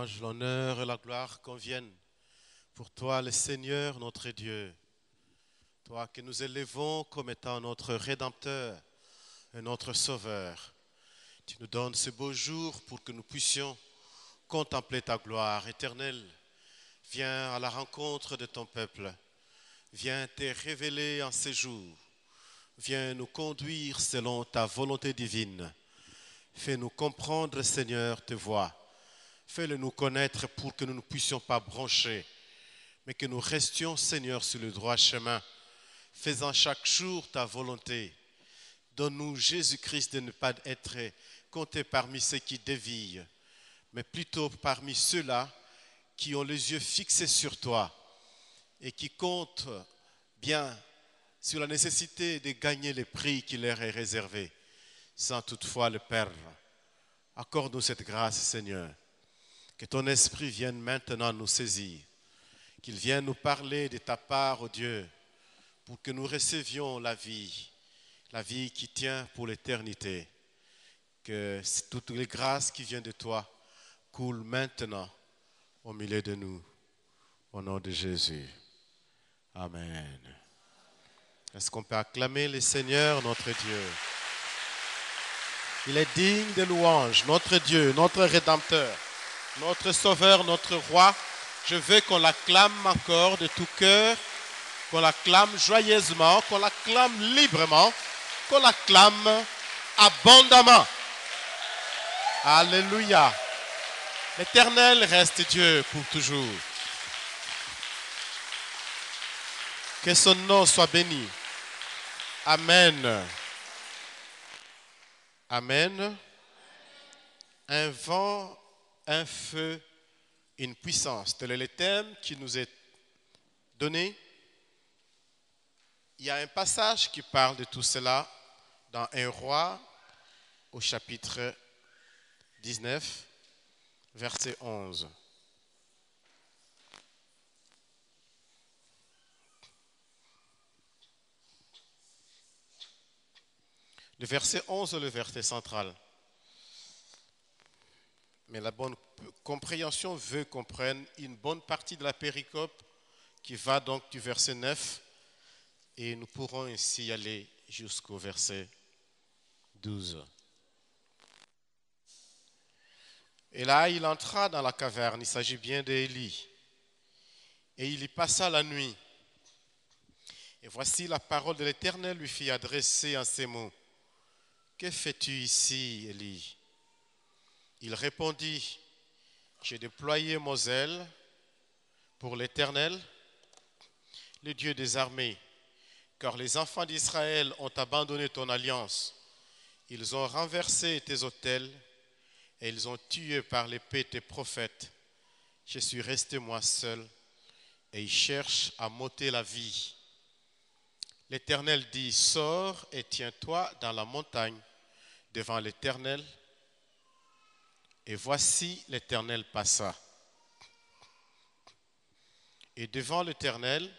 louange, l'honneur et la gloire conviennent pour toi, le Seigneur, notre Dieu. Toi que nous élevons comme étant notre Rédempteur et notre Sauveur. Tu nous donnes ce beau jour pour que nous puissions contempler ta gloire éternelle. Viens à la rencontre de ton peuple. Viens te révéler en ces jours. Viens nous conduire selon ta volonté divine. Fais-nous comprendre, Seigneur, tes voies. Fais-le nous connaître pour que nous ne puissions pas broncher, mais que nous restions, Seigneur, sur le droit chemin, faisant chaque jour ta volonté. Donne-nous, Jésus-Christ, de ne pas être compté parmi ceux qui dévient, mais plutôt parmi ceux-là qui ont les yeux fixés sur toi et qui comptent bien sur la nécessité de gagner le prix qui leur est réservé, sans toutefois le perdre. Accorde-nous cette grâce, Seigneur. Que ton esprit vienne maintenant nous saisir, qu'il vienne nous parler de ta part, ô Dieu, pour que nous recevions la vie qui tient pour l'éternité. Que toutes les grâces qui viennent de toi coulent maintenant au milieu de nous, au nom de Jésus. Amen. Est-ce qu'on peut acclamer le Seigneur, notre Dieu? Il est digne de louange, notre Dieu, notre Rédempteur, notre Sauveur, notre Roi. Je veux qu'on l'acclame encore de tout cœur, qu'on l'acclame joyeusement, qu'on l'acclame librement, qu'on l'acclame abondamment. Alléluia. L'Éternel reste Dieu pour toujours. Que son nom soit béni. Amen. Amen. Un vent, un feu, une puissance. Tel est le thème qui nous est donné. Il y a un passage qui parle de tout cela dans 1 Roi au chapitre 19, verset 11. Le verset 11 est le verset central. Mais la bonne compréhension veut qu'on prenne une bonne partie de la péricope qui va donc du verset 9 et nous pourrons ainsi aller jusqu'au verset 12. Et là, il entra dans la caverne, il s'agit bien d'Élie, et il y passa la nuit. Et voici la parole de l'Éternel lui fit adresser en ces mots. Que fais-tu ici, Élie? Il répondit, j'ai déployé mon zèle pour l'Éternel, le Dieu des armées, car les enfants d'Israël ont abandonné ton alliance. Ils ont renversé tes autels et ils ont tué par l'épée tes prophètes. Je suis resté moi seul et ils cherchent à m'ôter la vie. L'Éternel dit, sors et tiens-toi dans la montagne devant l'Éternel. Et voici l'Éternel passa. Et devant l'Éternel,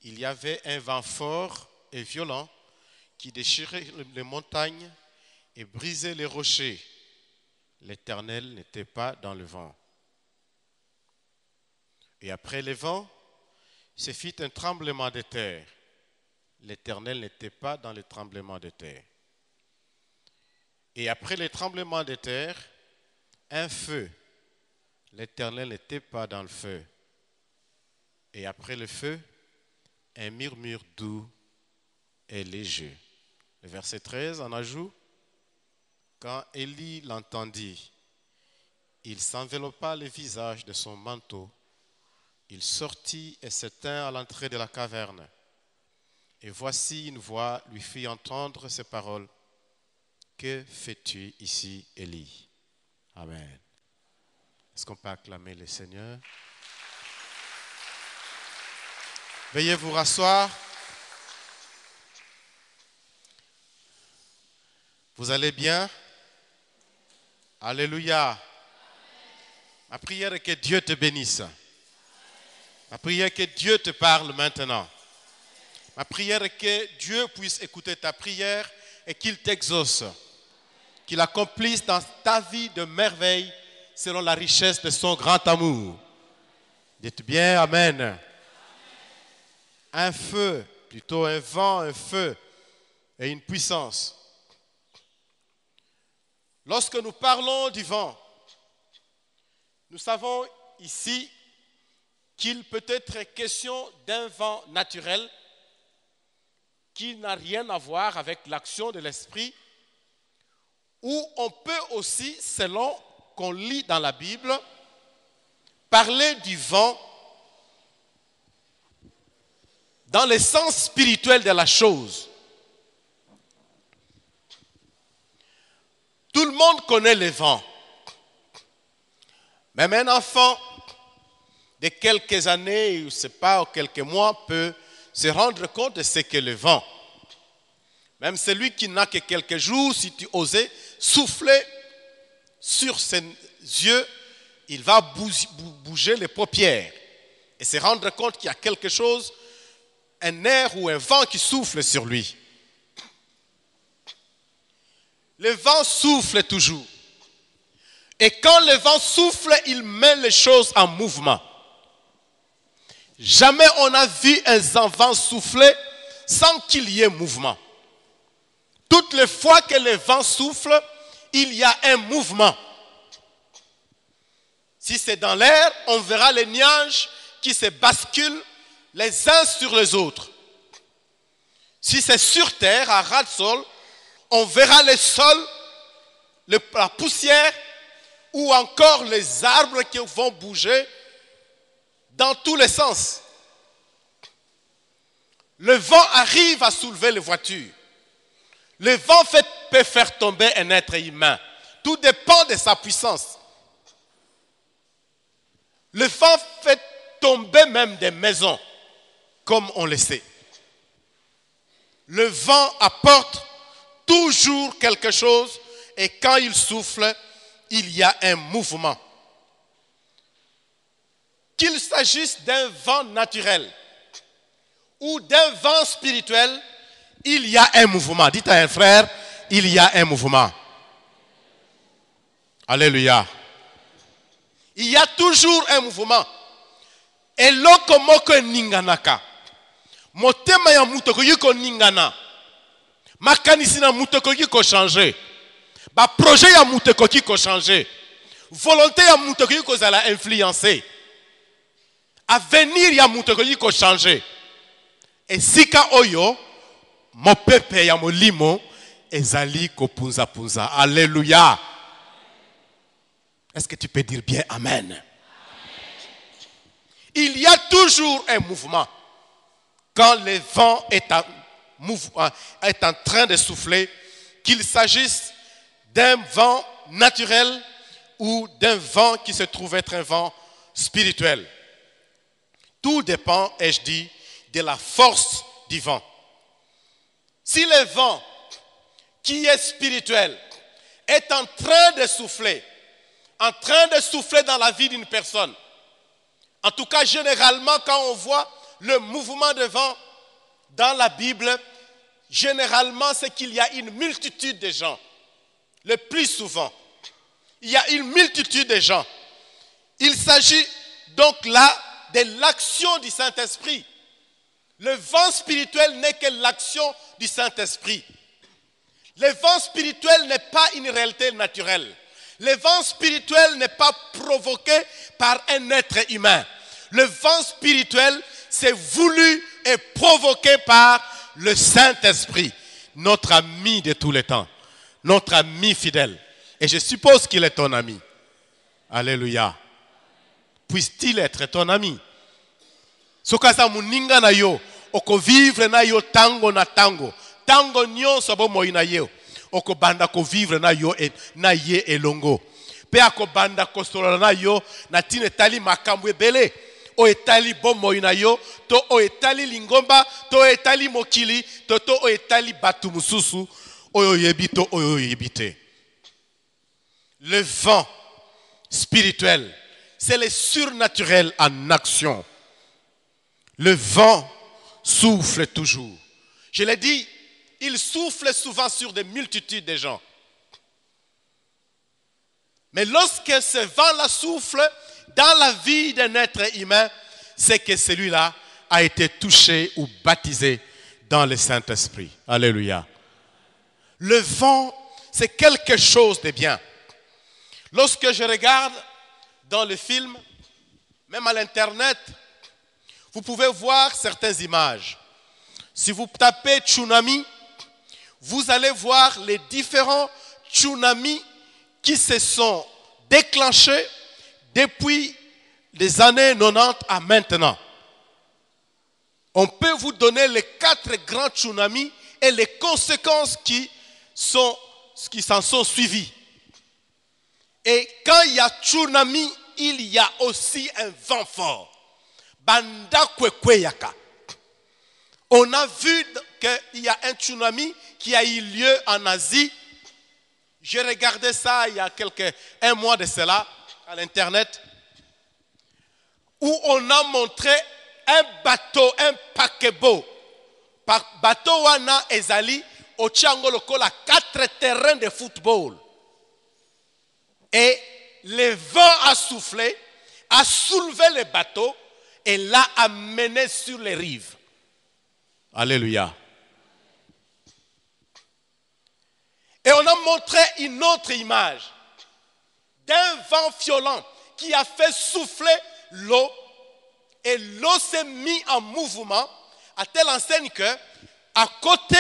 il y avait un vent fort et violent qui déchirait les montagnes et brisait les rochers. L'Éternel n'était pas dans le vent. Et après le vent, se fit un tremblement de terre. L'Éternel n'était pas dans le tremblement de terre. Et après le tremblement de terre, un feu. L'Éternel n'était pas dans le feu. Et après le feu, un murmure doux et léger. Le verset 13 en ajoute, quand Élie l'entendit, il s'enveloppa le visage de son manteau. Il sortit et se tint à l'entrée de la caverne. Et voici une voix lui fit entendre ces paroles. Que fais-tu ici, Élie? Amen. Est-ce qu'on peut acclamer le Seigneur? Veuillez vous rasseoir. Vous allez bien? Alléluia. Ma prière est que Dieu te bénisse. Ma prière est que Dieu te parle maintenant. Ma prière est que Dieu puisse écouter ta prière et qu'il t'exauce. Qu'il accomplisse dans ta vie de merveilles selon la richesse de son grand amour. Dites bien Amen. Un feu, plutôt un vent, un feu et une puissance. Lorsque nous parlons du vent, nous savons ici qu'il peut être question d'un vent naturel qui n'a rien à voir avec l'action de l'esprit, ou on peut aussi, selon qu'on lit dans la Bible, parler du vent dans le sens spirituel de la chose. Tout le monde connaît le vent. Même un enfant de quelques années, je ne sais pas, ou quelques mois, peut se rendre compte de ce qu'est le vent. Même celui qui n'a que quelques jours, si tu osais souffler sur ses yeux, il va bouger les paupières et se rendre compte qu'il y a quelque chose, un air ou un vent qui souffle sur lui. Le vent souffle toujours. Et quand le vent souffle, il met les choses en mouvement. Jamais on n'a vu un vent souffler sans qu'il y ait mouvement. Toutes les fois que le vent souffle, il y a un mouvement. Si c'est dans l'air, on verra les nuages qui se basculent les uns sur les autres. Si c'est sur terre, à ras de sol, on verra le sol, la poussière ou encore les arbres qui vont bouger dans tous les sens. Le vent arrive à soulever les voitures. Le vent peut faire tomber un être humain. Tout dépend de sa puissance. Le vent fait tomber même des maisons, comme on le sait. Le vent apporte toujours quelque chose et quand il souffle, il y a un mouvement. Qu'il s'agisse d'un vent naturel ou d'un vent spirituel, il y a un mouvement. Dites à un frère, il y a un mouvement. Alléluia. Il y a toujours un mouvement. Eloko moko ninganaka. Motema ya mutu koyiko ningana. Makanisi na mutu koyiko changer. Ba projet ya mutu koyiko changer. Volonté ya mutu koyiko zala influencer. Avenir ya mutu koyiko changer. Et sika oyo mopepe ya molimo ezali kopunza punza. Alléluia. Est-ce que tu peux dire bien Amen? Amen. Il y a toujours un mouvement. Quand le vent est en train de souffler, qu'il s'agisse d'un vent naturel ou d'un vent qui se trouve être un vent spirituel. Tout dépend, ai-je dit, de la force du vent. Si le vent qui est spirituel est en train de souffler dans la vie d'une personne, en tout cas généralement quand on voit le mouvement de vent dans la Bible, généralement c'est qu'il y a une multitude de gens. Le plus souvent, il y a une multitude de gens. Il s'agit donc là de l'action du Saint-Esprit. Le vent spirituel n'est que l'action du Saint-Esprit. Le vent spirituel n'est pas une réalité naturelle. Le vent spirituel n'est pas provoqué par un être humain. Le vent spirituel, c'est voulu et provoqué par le Saint-Esprit, notre ami de tous les temps, notre ami fidèle. Et je suppose qu'il est ton ami. Alléluia. Puisse-t-il être ton ami? Sokasa muninga na yo, oko vivre na yo tango na tango. Tango nyonso bomoi na yo. Oko banda ko vivre na yo na ye elongo. Pe ako banda ko solola na yo na tine tali makambo ebele. O etali bomoi na yo, to o etali lingomba, to etali mokili, to o etali batu mususu, oyo yebito oyo yebite. Le vent spirituel, c'est le surnaturel en action. Le vent souffle toujours. Je l'ai dit, il souffle souvent sur des multitudes de gens. Mais lorsque ce vent-là souffle dans la vie d'un être humain, c'est que celui-là a été touché ou baptisé dans le Saint-Esprit. Alléluia. Le vent, c'est quelque chose de bien. Lorsque je regarde dans le film, même à l'internet, vous pouvez voir certaines images. Si vous tapez tsunami, vous allez voir les différents tsunamis qui se sont déclenchés depuis les années 90 à maintenant. On peut vous donner les 4 grands tsunamis et les conséquences qui s'en sont suivies. Et quand il y a tsunami, il y a aussi un vent fort. Banda Kwekweyaka. On a vu qu'il y a un tsunami qui a eu lieu en Asie. J'ai regardé ça il y a un mois de cela à l'internet, où on a montré un bateau, un paquebot. Bateau wana ezali au Tchango lokola 4 terrains de football. Et le vent a soufflé, a soulevé le bateau et l'a amené sur les rives. Alléluia. Et on a montré une autre image d'un vent violent qui a fait souffler l'eau. Et l'eau s'est mise en mouvement à telle enseigne que à côté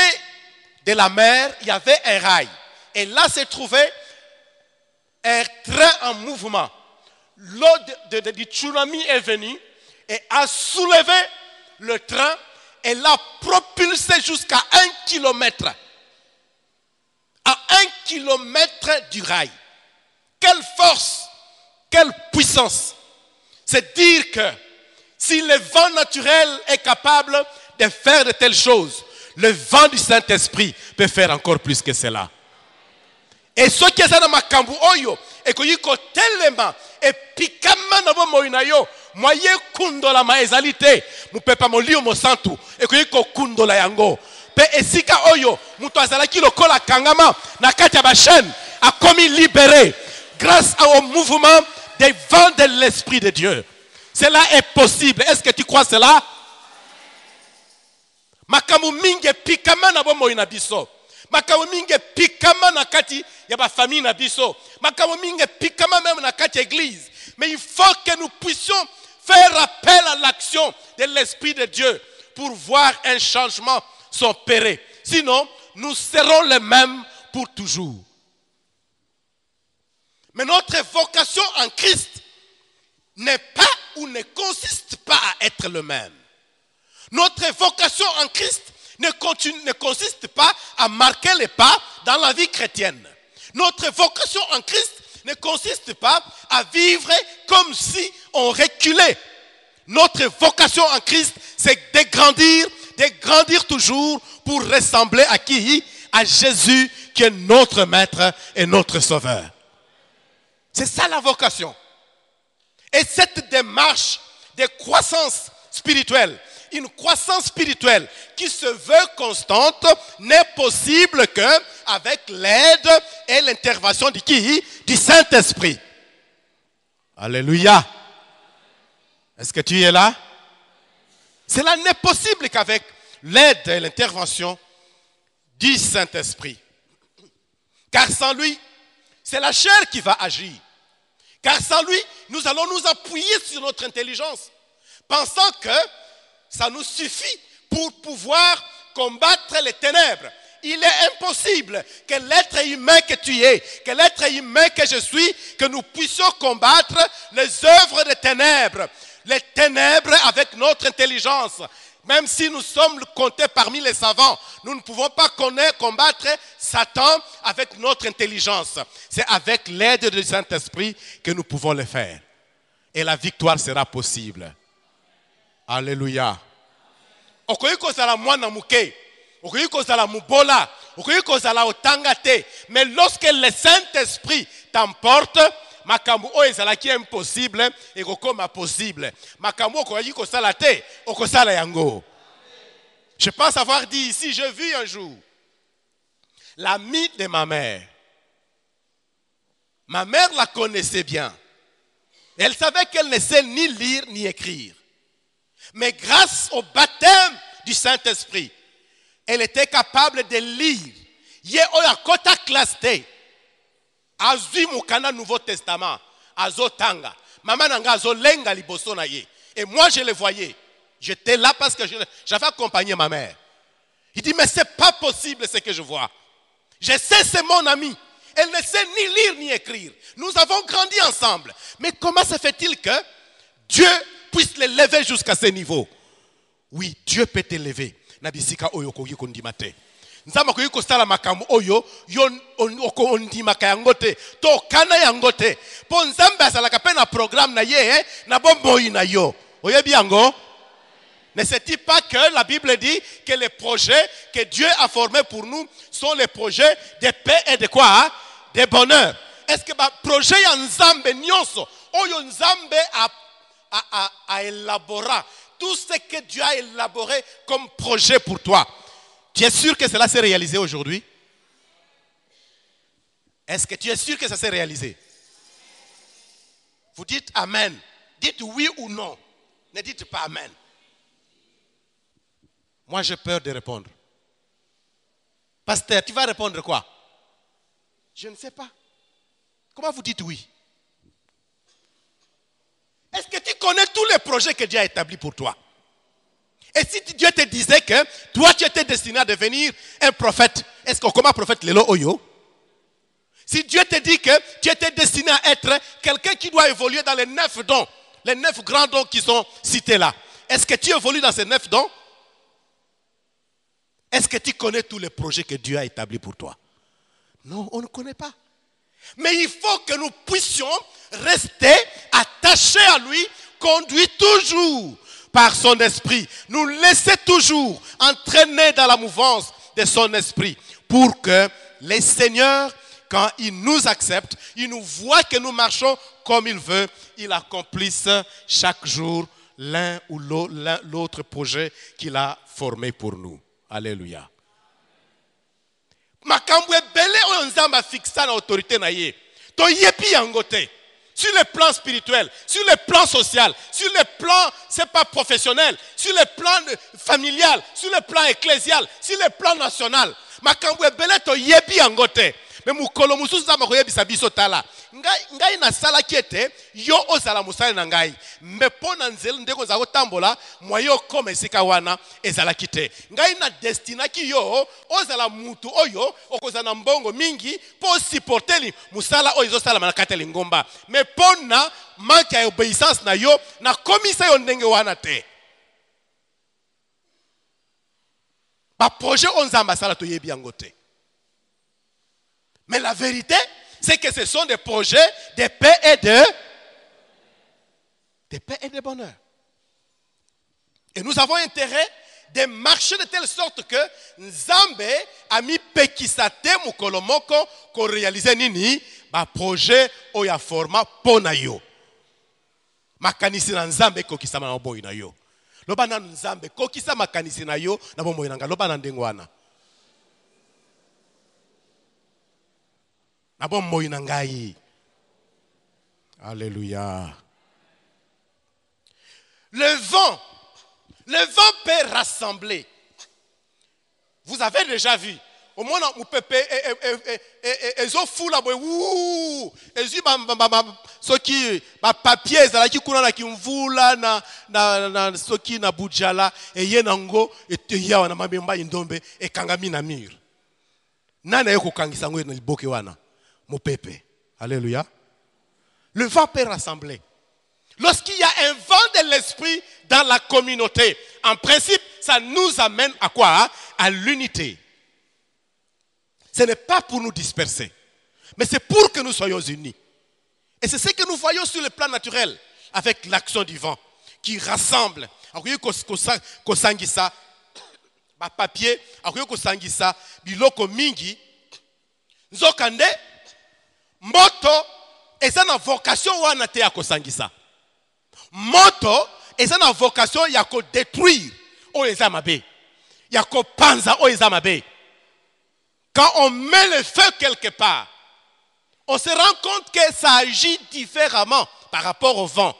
de la mer, il y avait un rail. Et là se trouvait un train en mouvement. L'eau du tsunami est venue et a soulevé le train et l'a propulsé jusqu'à 1 kilomètre. À 1 kilomètre du rail. Quelle force, quelle puissance. C'est dire que si le vent naturel est capable de faire de telles choses, le vent du Saint-Esprit peut faire encore plus que cela. Et ce qui est dans ma kambu oyo, et que yiko telema, et pikama na bo moinayo, moye kundola ma ezalité, mu pepa molio mo santu, et que yiko kundola yango. Pe esika oyo, muto azalaki lokola kangama, na kati ya ba chaîne, a commis libéré, grâce au mouvement des vents de l'Esprit de Dieu. Cela est possible. Est-ce que tu crois cela? Makamu minge pikama na bo moina biso. Makamu minge pikama na kati ya ba famille na biso. Makamu minge pikama même na kati église. Mais il faut que nous puissions faire appel à l'action de l'Esprit de Dieu pour voir un changement s'opérer. Sinon, nous serons les mêmes pour toujours. Mais notre vocation en Christ n'est pas ou ne consiste pas à être le même. Notre vocation en Christ ne consiste pas à marquer les pas dans la vie chrétienne. Notre vocation en Christ ne consiste pas à vivre comme si on reculait. Notre vocation en Christ, c'est de grandir toujours pour ressembler à qui? À Jésus qui est notre Maître et notre Sauveur. C'est ça la vocation. Et cette démarche de croissance spirituelle, une croissance spirituelle qui se veut constante, n'est possible qu'avec l'aide et l'intervention de qui? Du Saint-Esprit. Alléluia. Est-ce que tu es là? Cela n'est possible qu'avec l'aide et l'intervention du Saint-Esprit. Car sans lui, c'est la chair qui va agir. Car sans lui, nous allons nous appuyer sur notre intelligence, pensant que ça nous suffit pour pouvoir combattre les ténèbres. Il est impossible que l'être humain que tu es, que l'être humain que je suis, que nous puissions combattre les œuvres des ténèbres. Les ténèbres avec notre intelligence. Même si nous sommes comptés parmi les savants, nous ne pouvons pas combattre Satan avec notre intelligence. C'est avec l'aide du Saint-Esprit que nous pouvons le faire. Et la victoire sera possible. Alléluia. Mais lorsque le Saint-Esprit t'emporte, makambo o ezalaki impossible et kokoma possible. Makambo koyi ko sala te, okosala yango. Je pense avoir dit ici, j'ai vu un jour l'ami de ma mère Ma mère la connaissait bien. Elle savait qu'elle ne sait ni lire ni écrire. Mais grâce au baptême du Saint-Esprit, elle était capable de lire. Ye oya kota classe te. Azui mukana Nouveau Testament. Azo tanga. Maman nanga azo lenga liboso na ye. Et moi je le voyais. J'étais là parce que j'avais accompagné ma mère. Il dit mais c'est pas possible ce que je vois. Je sais c'est mon amie. Elle ne sait ni lire ni écrire. Nous avons grandi ensemble. Mais comment se fait-il que Dieu puisse l'élever jusqu'à ce niveau? Oui, Dieu peut t'élever. Nabisika oyo ko yiko ndimate. Nzamba ko yiko sala makambo oyo yo ondimaka yangote. To kana yangote. Po nzamba asalaka pe na programme na ye na bomboyi na yo. Oyebi yango? Ne sait-il pas que la Bible dit que les projets que Dieu a formés pour nous sont les projets de paix et de quoi? De bonheur. Est-ce que le projet ya nzambe nyonso oyo nzambe a élaboré tout ce que Dieu a élaboré comme projet pour toi, tu es sûr que cela s'est réalisé aujourd'hui? Est-ce que tu es sûr que ça s'est réalisé? Vous dites Amen. Dites oui ou non. Ne dites pas Amen. Moi, j'ai peur de répondre. Pasteur, tu vas répondre quoi? Je ne sais pas. Comment vous dites oui? Est-ce que tu connais tous les projets que Dieu a établis pour toi? Et si Dieu te disait que toi, tu étais destiné à devenir un prophète, est-ce que comment prophète Lelo Oyo? Si Dieu te dit que tu étais destiné à être quelqu'un qui doit évoluer dans les 9 dons, les 9 grands dons qui sont cités là, est-ce que tu évolues dans ces 9 dons? Est-ce que tu connais tous les projets que Dieu a établis pour toi? Non, on ne connaît pas. Mais il faut que nous puissions rester attachés à lui, conduits toujours par son esprit. Nous laisser toujours entraîner dans la mouvance de son esprit pour que les seigneurs, quand ils nous acceptent, ils nous voient que nous marchons comme il veut, ils accomplissent chaque jour l'un ou l'autre projet qu'il a formé pour nous. Alléluia. Makambo ebele oyo nzamba fixa na autorité na ye. To yebi yangote. Sur le plan spirituel, sur le plan social, sur le plan, c'est pas professionnel, sur le plan familial, sur le plan ecclésial, sur le plan national. Makambo ebele to yebi yangote. Mais mukolo mususu nzamba ko yebisa biso tala. Ngai na sala kiete yo ozala musala na ngai. Mais pona nzela ndeko za kotambola moyo koma esika wana ezala kite. Ngai na destina ki yo ozala mutu oyo okozana mbongo mingi po supporteli musala oyo sala manakateli ngomba. Mais pona manque ya obéissance na yo na komisa yo ndenge wana te. Ba projet onzamba sala to yebi yangote. Mais la vérité, c'est que ce sont des projets de paix et de bonheur. Et nous avons intérêt de marcher de telle sorte que Nzambe a mis pekisate mukolomoko ko réaliser nini ba projet oya forma pona yo. Makanisi na Nzambe ko kisama na boyi na yo. Loba na Nzambe ko kisama makanisi na yo na bomoyi na nga loba na ndengwana. Alléluia. Le vent peut rassembler. Vous avez déjà vu. Au moins, on peut papier ezalaki kuna na kimvula na soki na bujala eyenango eteya na mabemba indombe ekangami na mur. Nana yeko kangisa ngwe na liboke wana. Alléluia. Le vent peut rassembler. Lorsqu'il y a un vent de l'esprit dans la communauté, en principe, ça nous amène à quoi? À l'unité. Ce n'est pas pour nous disperser, mais c'est pour que nous soyons unis. Et c'est ce que nous voyons sur le plan naturel, avec l'action du vent, qui rassemble. Kosangisa, papier, kosangisa, biloko mingi, nzokande, moto eza na vocation wana te ya kosangisa. Moto eza na vocation ya ko détruire o eza mabe. Ya ko panza o eza mabe. Quand on met le feu quelque part, on se rend compte que ça agit différemment par rapport au vent.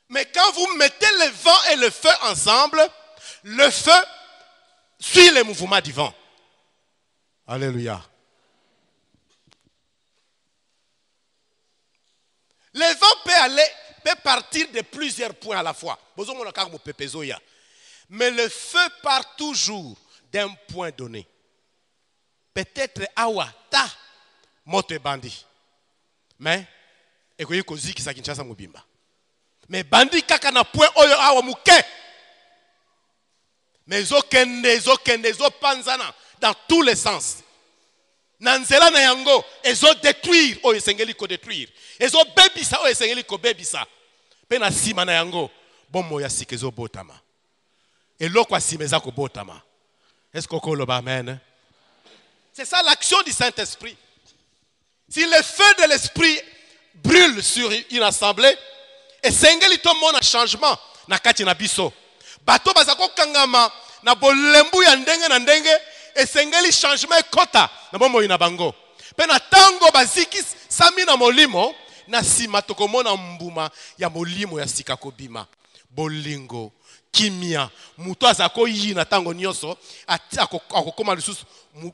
Mais quand vous mettez le vent et le feu ensemble, le feu suit les mouvements du vent. Alléluia. Le vent peut partir de plusieurs points à la fois. Mais le feu part toujours d'un point donné. Peut-être awa ta moto bandi. Mais ekoyi koziki sa Kinshasa mobimba. Mais bandi kaka na point oyo awa muke. Mais zo panzana dans tous les sens. Nanzela na yango ezo détruire oyo esengeli ko détruire. Ezo bebisa oyo esengeli ko bebisa. Pe na sima na yango bomo ya sikezo botama. Eloko asimeza ko botama. Est-ce qu'on le amen? C'est ça l'action du Saint-Esprit. Si le feu de l'Esprit brûle sur une assemblée, et sengeli to mona changement na kati na biso. Bato bazako kangama na bolembu ya ndenge na ndenge, et sengeli changement kota na bomo ina bango. Pe na tango baziki sami na molimo na sima tokomona mbuma ya molimo ya sika kobima. Bolingo kimia muto azako yina tango nyoso akokoma lisusu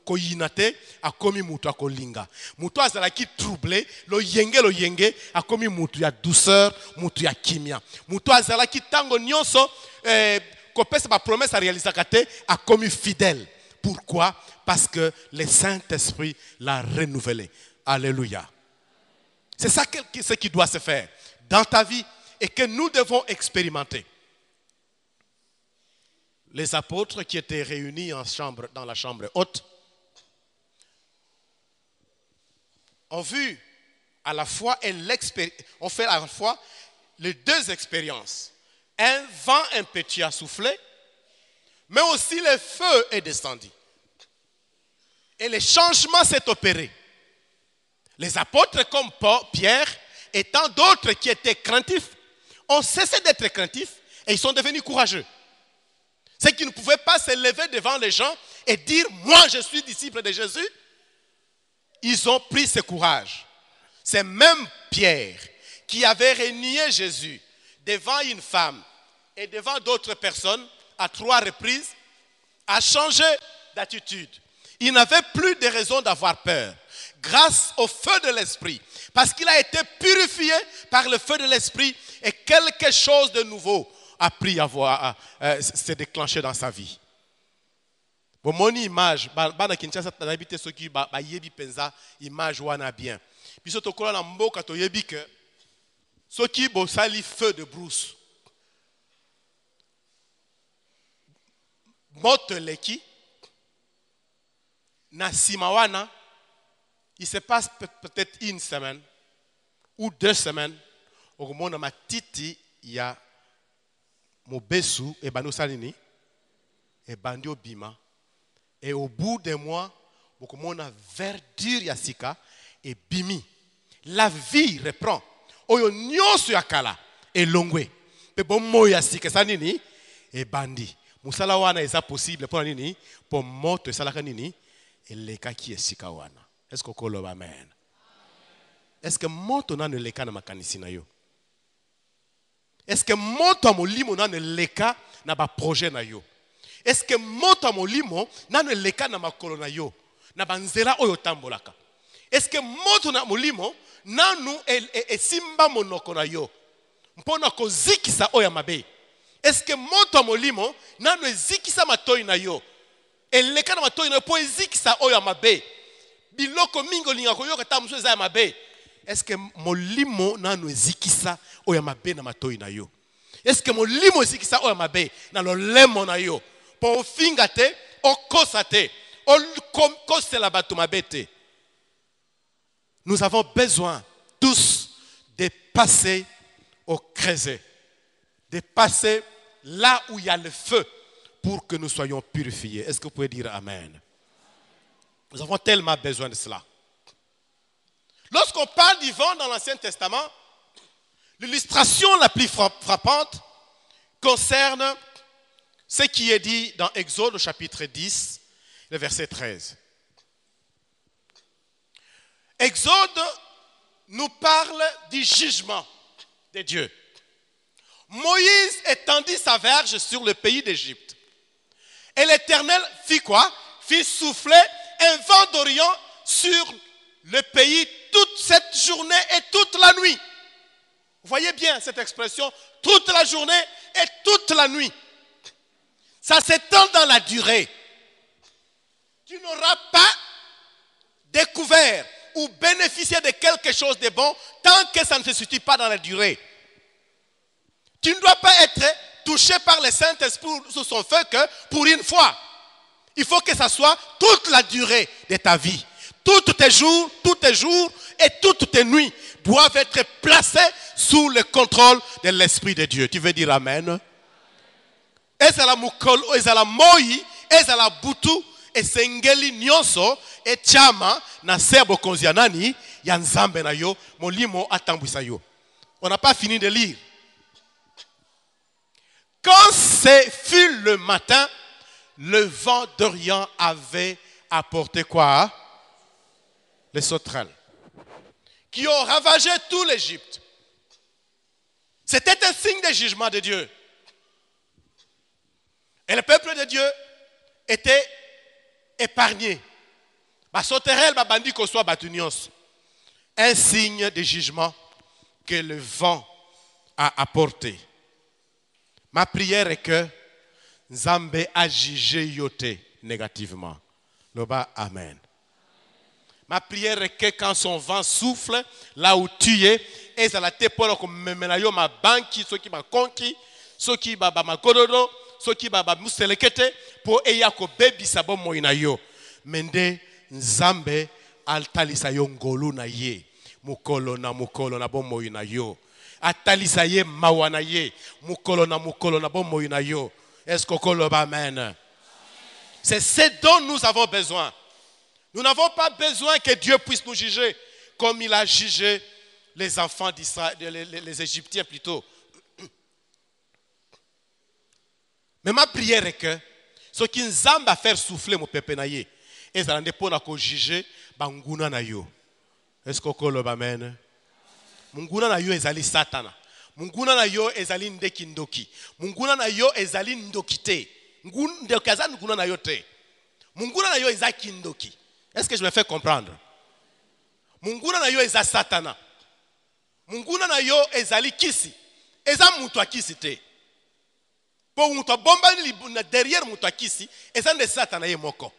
ko yina te akomi muto akolinga muto azalaki troublé lo yenge akomi muto ya douceur muto ya kimia muto azalaki tango nyoso kopesa ba promesse a réalisaka te akomi fidèle. Pourquoi? Parce que le Saint-Esprit l'a renouvelé. Alléluia. C'est ça ce qui doit se faire dans ta vie et que nous devons expérimenter. Les apôtres qui étaient réunis dans la chambre haute ont vu à la fois ont fait à la fois les deux expériences. Un vent impétueux a soufflé, mais aussi le feu est descendu. Et le changement s'est opéré. Les apôtres comme Pierre et tant d'autres qui étaient craintifs ont cessé d'être craintifs et ils sont devenus courageux. Ceux qui ne pouvaient pas se lever devant les gens et dire « Moi, je suis disciple de Jésus », ils ont pris ce courage. C'est même Pierre qui avait renié Jésus devant une femme et devant d'autres personnes à 3 reprises, a changé d'attitude. Il n'avait plus de raison d'avoir peur grâce au feu de l'Esprit. Parce qu'il a été purifié par le feu de l'Esprit et quelque chose de nouveau a pris à s'est déclenché dans sa vie. Mon image, bana Kinshasa t'habite ceux qui ba yebi penza image wana bien. Biso tokola na mboka to yebi que ceux qui bo sali feu de brousse. Moto leki na simawana, il se passe peut-être 1 semaine ou 2 semaines au moment ma titi ya mobesu et banosalini et bandio bima. Et au bout de mois, beaucoup de verdure yasika et bimi. La vie reprend. Oyo nyoso yakala et longwe. Pe bon mo yasika sanini et bandi. Musala wana est ça possible pour nini pour moto salaka nini et leka ki esika wana. Est-ce que kolo amen? Est-ce que moto na ne leka na makanisi na yo? Est-ce que moto molimo na ne leka na ba projet na yo? Est-ce que moto molimo na ne leka na makolo na yo na banzela oyo tambolaka? Est-ce que moto na molimo nanu simba monoko na yo mpona kozikisa oya mabe? Est-ce que moto molimo nanu ezikisa matoi na yo eleka na matoi na yo po ezikisa oya mabe? Biloko mingo linga koyoka ta muso za mabe. Est-ce que molimo nanu ezikisa oya mabe na matoi na yo? Est-ce que molimo ezikisa oya mabe na lolemo na yo? Pour fingate, au kosate, au kosela batumabete. Nous avons besoin tous de passer au creuset, de passer là où il y a le feu pour que nous soyons purifiés. Est-ce que vous pouvez dire Amen? Nous avons tellement besoin de cela. Lorsqu'on parle du vent dans l'Ancien Testament, l'illustration la plus frappante concerne ce qui est dit dans Exode au chapitre 10, le verset 13. Exode nous parle du jugement de Dieu. Moïse étendit sa verge sur le pays d'Égypte. Et l'Éternel fit quoi? Fit souffler un vent d'Orient sur le pays toute cette journée et toute la nuit. Vous voyez bien cette expression, toute la journée et toute la nuit. Ça s'étend dans la durée. Tu n'auras pas découvert ou bénéficié de quelque chose de bon tant que ça ne se situe pas dans la durée. Tu ne dois pas être touché par le Saint-Esprit sous son feu que pour une fois. Il faut que ça soit toute la durée de ta vie. Tous tes jours et toutes tes nuits doivent être placés sous le contrôle de l'Esprit de Dieu. Tu veux dire Amen? Ezala mukolo, ezala moi, ezala butu, esengeli nyonso, et chama na sebo konzianani, ya nzambe na yo, molimo atambwisa yo. On n'a pas fini de lire. Quand ce fut le matin, le vent d'Orient avait apporté quoi? Les sauterelles qui ont ravagé tout l'Égypte. C'était un signe de jugement de Dieu. Et le peuple de Dieu était épargné. Un signe de jugement que le vent a apporté. Ma prière est que Nzambe a jugé yote négativement. Loba, Amen. Ma prière est que quand son vent souffle, là où tu es, et ça la tépole comme memenayo ma banki, ceux qui m'a conquis, ceux qui m'a kododo, ceux qui m'a muselekete, pour eyako baby sabo moinayo. Mende Nzambe altalisa yo ngolu na ye, mukolo na bo moinayo. Atalisa ye mawana ye, mukolo na bo moinayo. Est-ce qu'on le amen? C'est ce dont nous avons besoin. Nous n'avons pas besoin que Dieu puisse nous juger comme il a jugé les enfants d'Israël, les Égyptiens plutôt. Mais ma prière est que ce qui nous a fait souffler mon pépé naïe, et ça n'est pas pour juger banguna na yo. Est-ce qu'on le amen? Munguna na yo ezali satana. Munguna na yo ezali ndeki ndoki. Munguna na yo ezali ndokite. Ndekaza nguna na yo te. Munguna na yo ezaki ndoki. Est-ce que je me fais comprendre? Munguna na yo eza satana. Munguna na yo ezali kisi. Eza mutu akisi te. Po mutu bomba ni derrière mutu akisi, eza nde satana ye moko.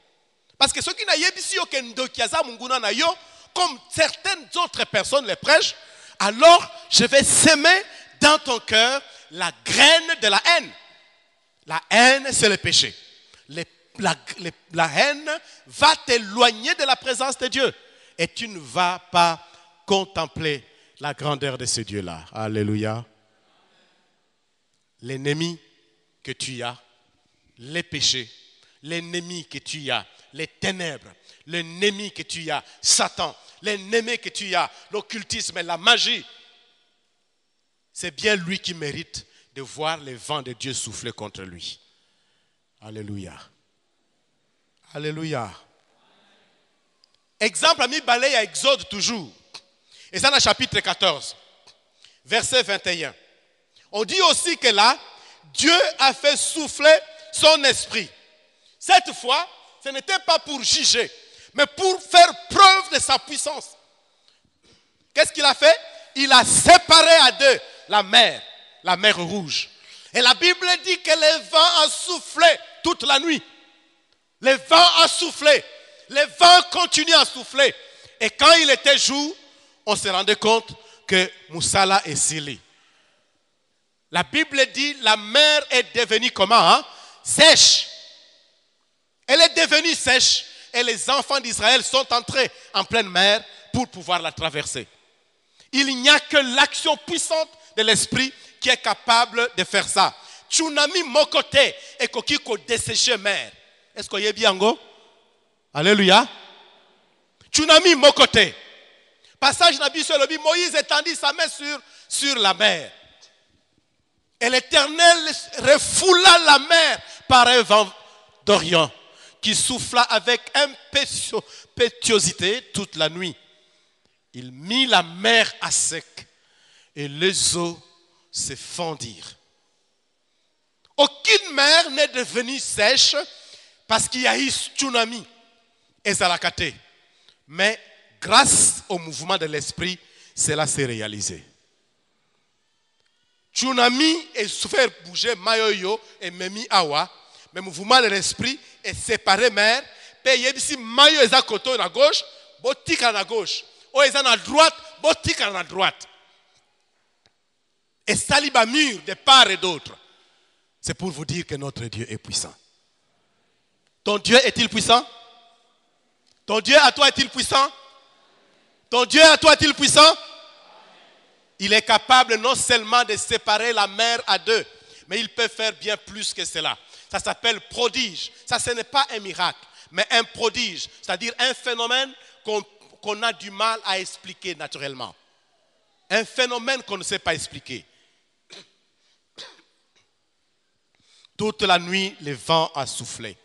Parce que ceux qui na yebisi yo ke ndoki aza munguna na yo, comme certaines autres personnes le prêchent, alors je vais semer dans ton cœur la graine de la haine. La haine, c'est le péché. La haine va t'éloigner de la présence de Dieu. Et tu ne vas pas contempler la grandeur de ce Dieu-là. Alléluia. L'ennemi que tu as, les péchés, l'ennemi que tu as, les ténèbres, l'ennemi que tu as, Satan, l'ennemi que tu as, l'occultisme et la magie, c'est bien lui qui mérite de voir les vents de Dieu souffler contre lui. Alléluia. Alléluia. Exemple, ami Balé à Exode toujours. Et ça dans le chapitre 14, verset 21. On dit aussi que là, Dieu a fait souffler son esprit. Cette fois, ce n'était pas pour juger, mais pour faire preuve de sa puissance. Qu'est-ce qu'il a fait? Il a séparé à deux la mer Rouge. Et la Bible dit que le vent a soufflé toute la nuit. Le vent a soufflé. Le vent continue à souffler. Et quand il était jour, on se rendait compte que Moussala est scellé. La Bible dit la mer est devenue comment? Sèche. Elle est devenue sèche. Et les enfants d'Israël sont entrés en pleine mer pour pouvoir la traverser. Il n'y a que l'action puissante de l'esprit qui est capable de faire ça. Tsunami mokote et kokiko desséché mer. Est-ce que vous bien go? Alléluia. Tsunami mokote. Passage Nabi sur le Moïse étendit sa main sur la mer. Et l'Éternel refoula la mer par un vent d'Orient qui souffla avec impétuosité toute la nuit. il mit la mer à sec et les eaux se fendirent. Aucune mer n'est devenue sèche parce qu'il y a eu tsunami et Zalakate. Mais grâce au mouvement de l'esprit, cela s'est réalisé. Tsunami et faire bouger Mayoyo et Memi Awa, mais le mouvement de l'esprit est séparé mer. Puis si Mayo est à côté à gauche, botique à la gauche. Ou est à droite, botique à la droite. Et saliba mur de part et d'autre. C'est pour vous dire que notre Dieu est puissant. Ton Dieu est-il puissant? Ton Dieu à toi est-il puissant? Ton Dieu à toi est-il puissant? Il est capable non seulement de séparer la mer à deux, mais il peut faire bien plus que cela. Ça s'appelle prodige. Ça, ce n'est pas un miracle, mais un prodige. C'est-à-dire un phénomène qu'on a du mal à expliquer naturellement. Un phénomène qu'on ne sait pas expliquer. Toute la nuit, le vent a soufflé.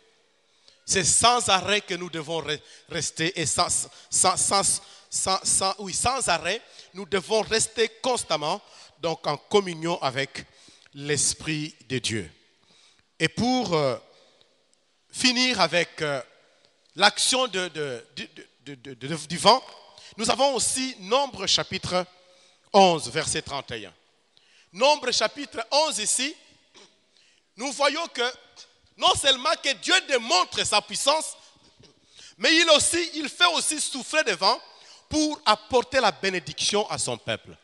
C'est sans arrêt que nous devons rester et sans arrêt, nous devons rester constamment donc en communion avec l'Esprit de Dieu. Et pour finir avec l'action du vent, nous avons aussi Nombre chapitre 11, verset 31. Nombre chapitre 11 ici, nous voyons que non seulement que Dieu démontre sa puissance, mais il fait aussi souffler le vent pour apporter la bénédiction à son peuple.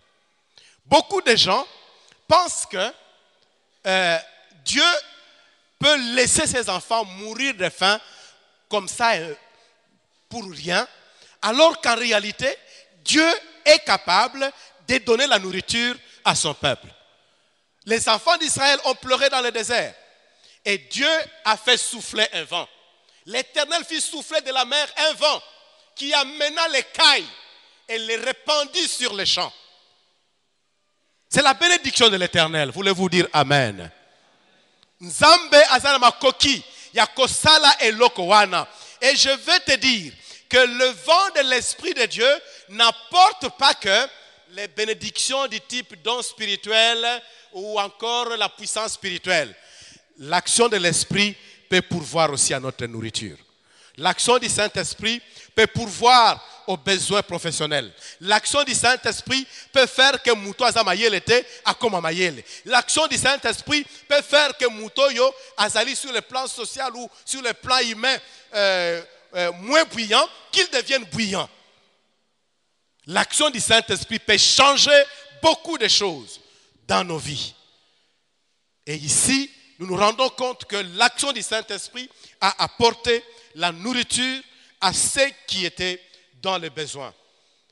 Beaucoup de gens pensent que Dieu peut laisser ses enfants mourir de faim comme ça pour rien, alors qu'en réalité, Dieu est capable de donner la nourriture à son peuple. Les enfants d'Israël ont pleuré dans le désert et Dieu a fait souffler un vent. L'Éternel fit souffler de la mer un vent qui amena les cailles et les répandit sur les champs. C'est la bénédiction de l'Éternel. Voulez-vous dire Amen? Nzambe azana makoki yakosala eloko wana. Et je veux te dire que le vent de l'Esprit de Dieu n'apporte pas que les bénédictions du type don spirituel ou encore la puissance spirituelle. L'action de l'Esprit peut pourvoir aussi à notre nourriture. L'action du Saint-Esprit peut pourvoir aux besoins professionnels. L'action du Saint-Esprit peut faire que Mouto Azamayel était à comme Mayele. L'action du Saint-Esprit peut faire que Mouto Yo Azali sur le plan social ou sur le plan humain moins bouillant, qu'il devienne bouillant. L'action du Saint-Esprit peut changer beaucoup de choses dans nos vies. Et ici, nous nous rendons compte que l'action du Saint-Esprit a apporté la nourriture à ceux qui étaient dans le besoin.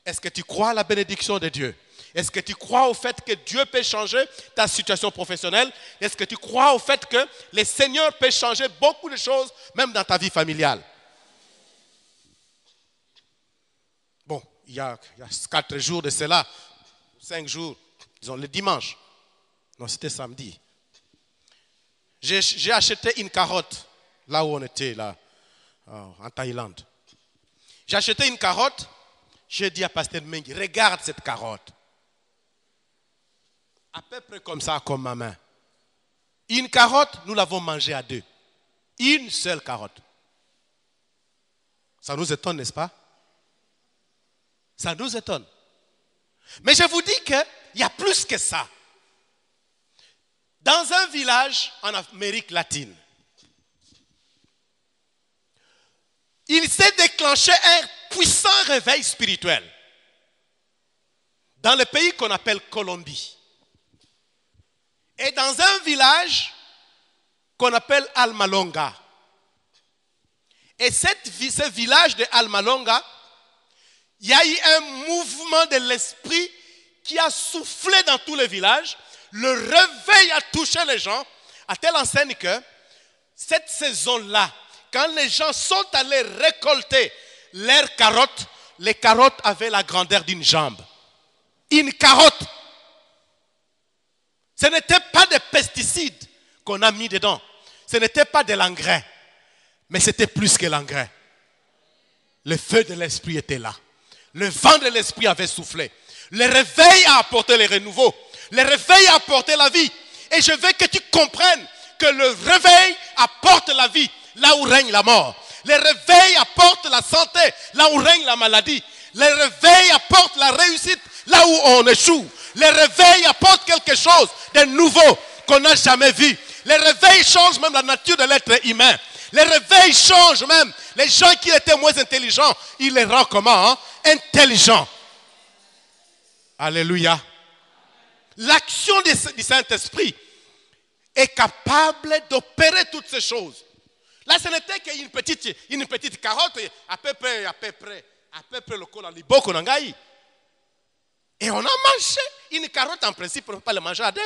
Est-ce que tu crois à la bénédiction de Dieu? Est-ce que tu crois au fait que Dieu peut changer ta situation professionnelle? Est-ce que tu crois au fait que le Seigneur peut changer beaucoup de choses, même dans ta vie familiale? Bon, il y a 4 jours de cela, 5 jours, disons le dimanche. Non, c'était samedi. J'ai acheté une carotte, là où on était, là, en Thaïlande. J'ai acheté une carotte, j'ai dit à Pasteur Mengi, regarde cette carotte. À peu près comme ça, comme ma main. Une carotte, nous l'avons mangée à 2. Une seule carotte. Ça nous étonne, n'est-ce pas? Ça nous étonne. Mais je vous dis qu'il y a plus que ça. Dans un village en Amérique latine, il s'est déclenché un puissant réveil spirituel dans le pays qu'on appelle Colombie. Et dans un village qu'on appelle Almalonga. Et ce village de Almalonga, il y a eu un mouvement de l'esprit qui a soufflé dans tout le village. Le réveil a touché les gens à telle enseigne que cette saison-là, quand les gens sont allés récolter leurs carottes, les carottes avaient la grandeur d'une jambe. Une carotte. Ce n'était pas des pesticides qu'on a mis dedans. Ce n'était pas de l'engrais. Mais c'était plus que l'engrais. Le feu de l'esprit était là. Le vent de l'esprit avait soufflé. Le réveil a apporté le renouveau. Le réveil a apporté la vie. Et je veux que tu comprennes que le réveil apporte la vie là où règne la mort. Le réveil apporte la santé là où règne la maladie. Le réveil apporte la réussite là où on échoue. Le réveil apporte quelque chose de nouveau qu'on n'a jamais vu. Le réveil change même la nature de l'être humain. Le réveil change même les gens qui étaient moins intelligents. Il les rend comment? Intelligents. Alléluia. L'action du Saint-Esprit est capable d'opérer toutes ces choses. Là, ce n'était qu'une petite carotte, à peu près le col à l'iboko nangai. Et on a mangé une carotte, en principe, on ne peut pas le manger à deux.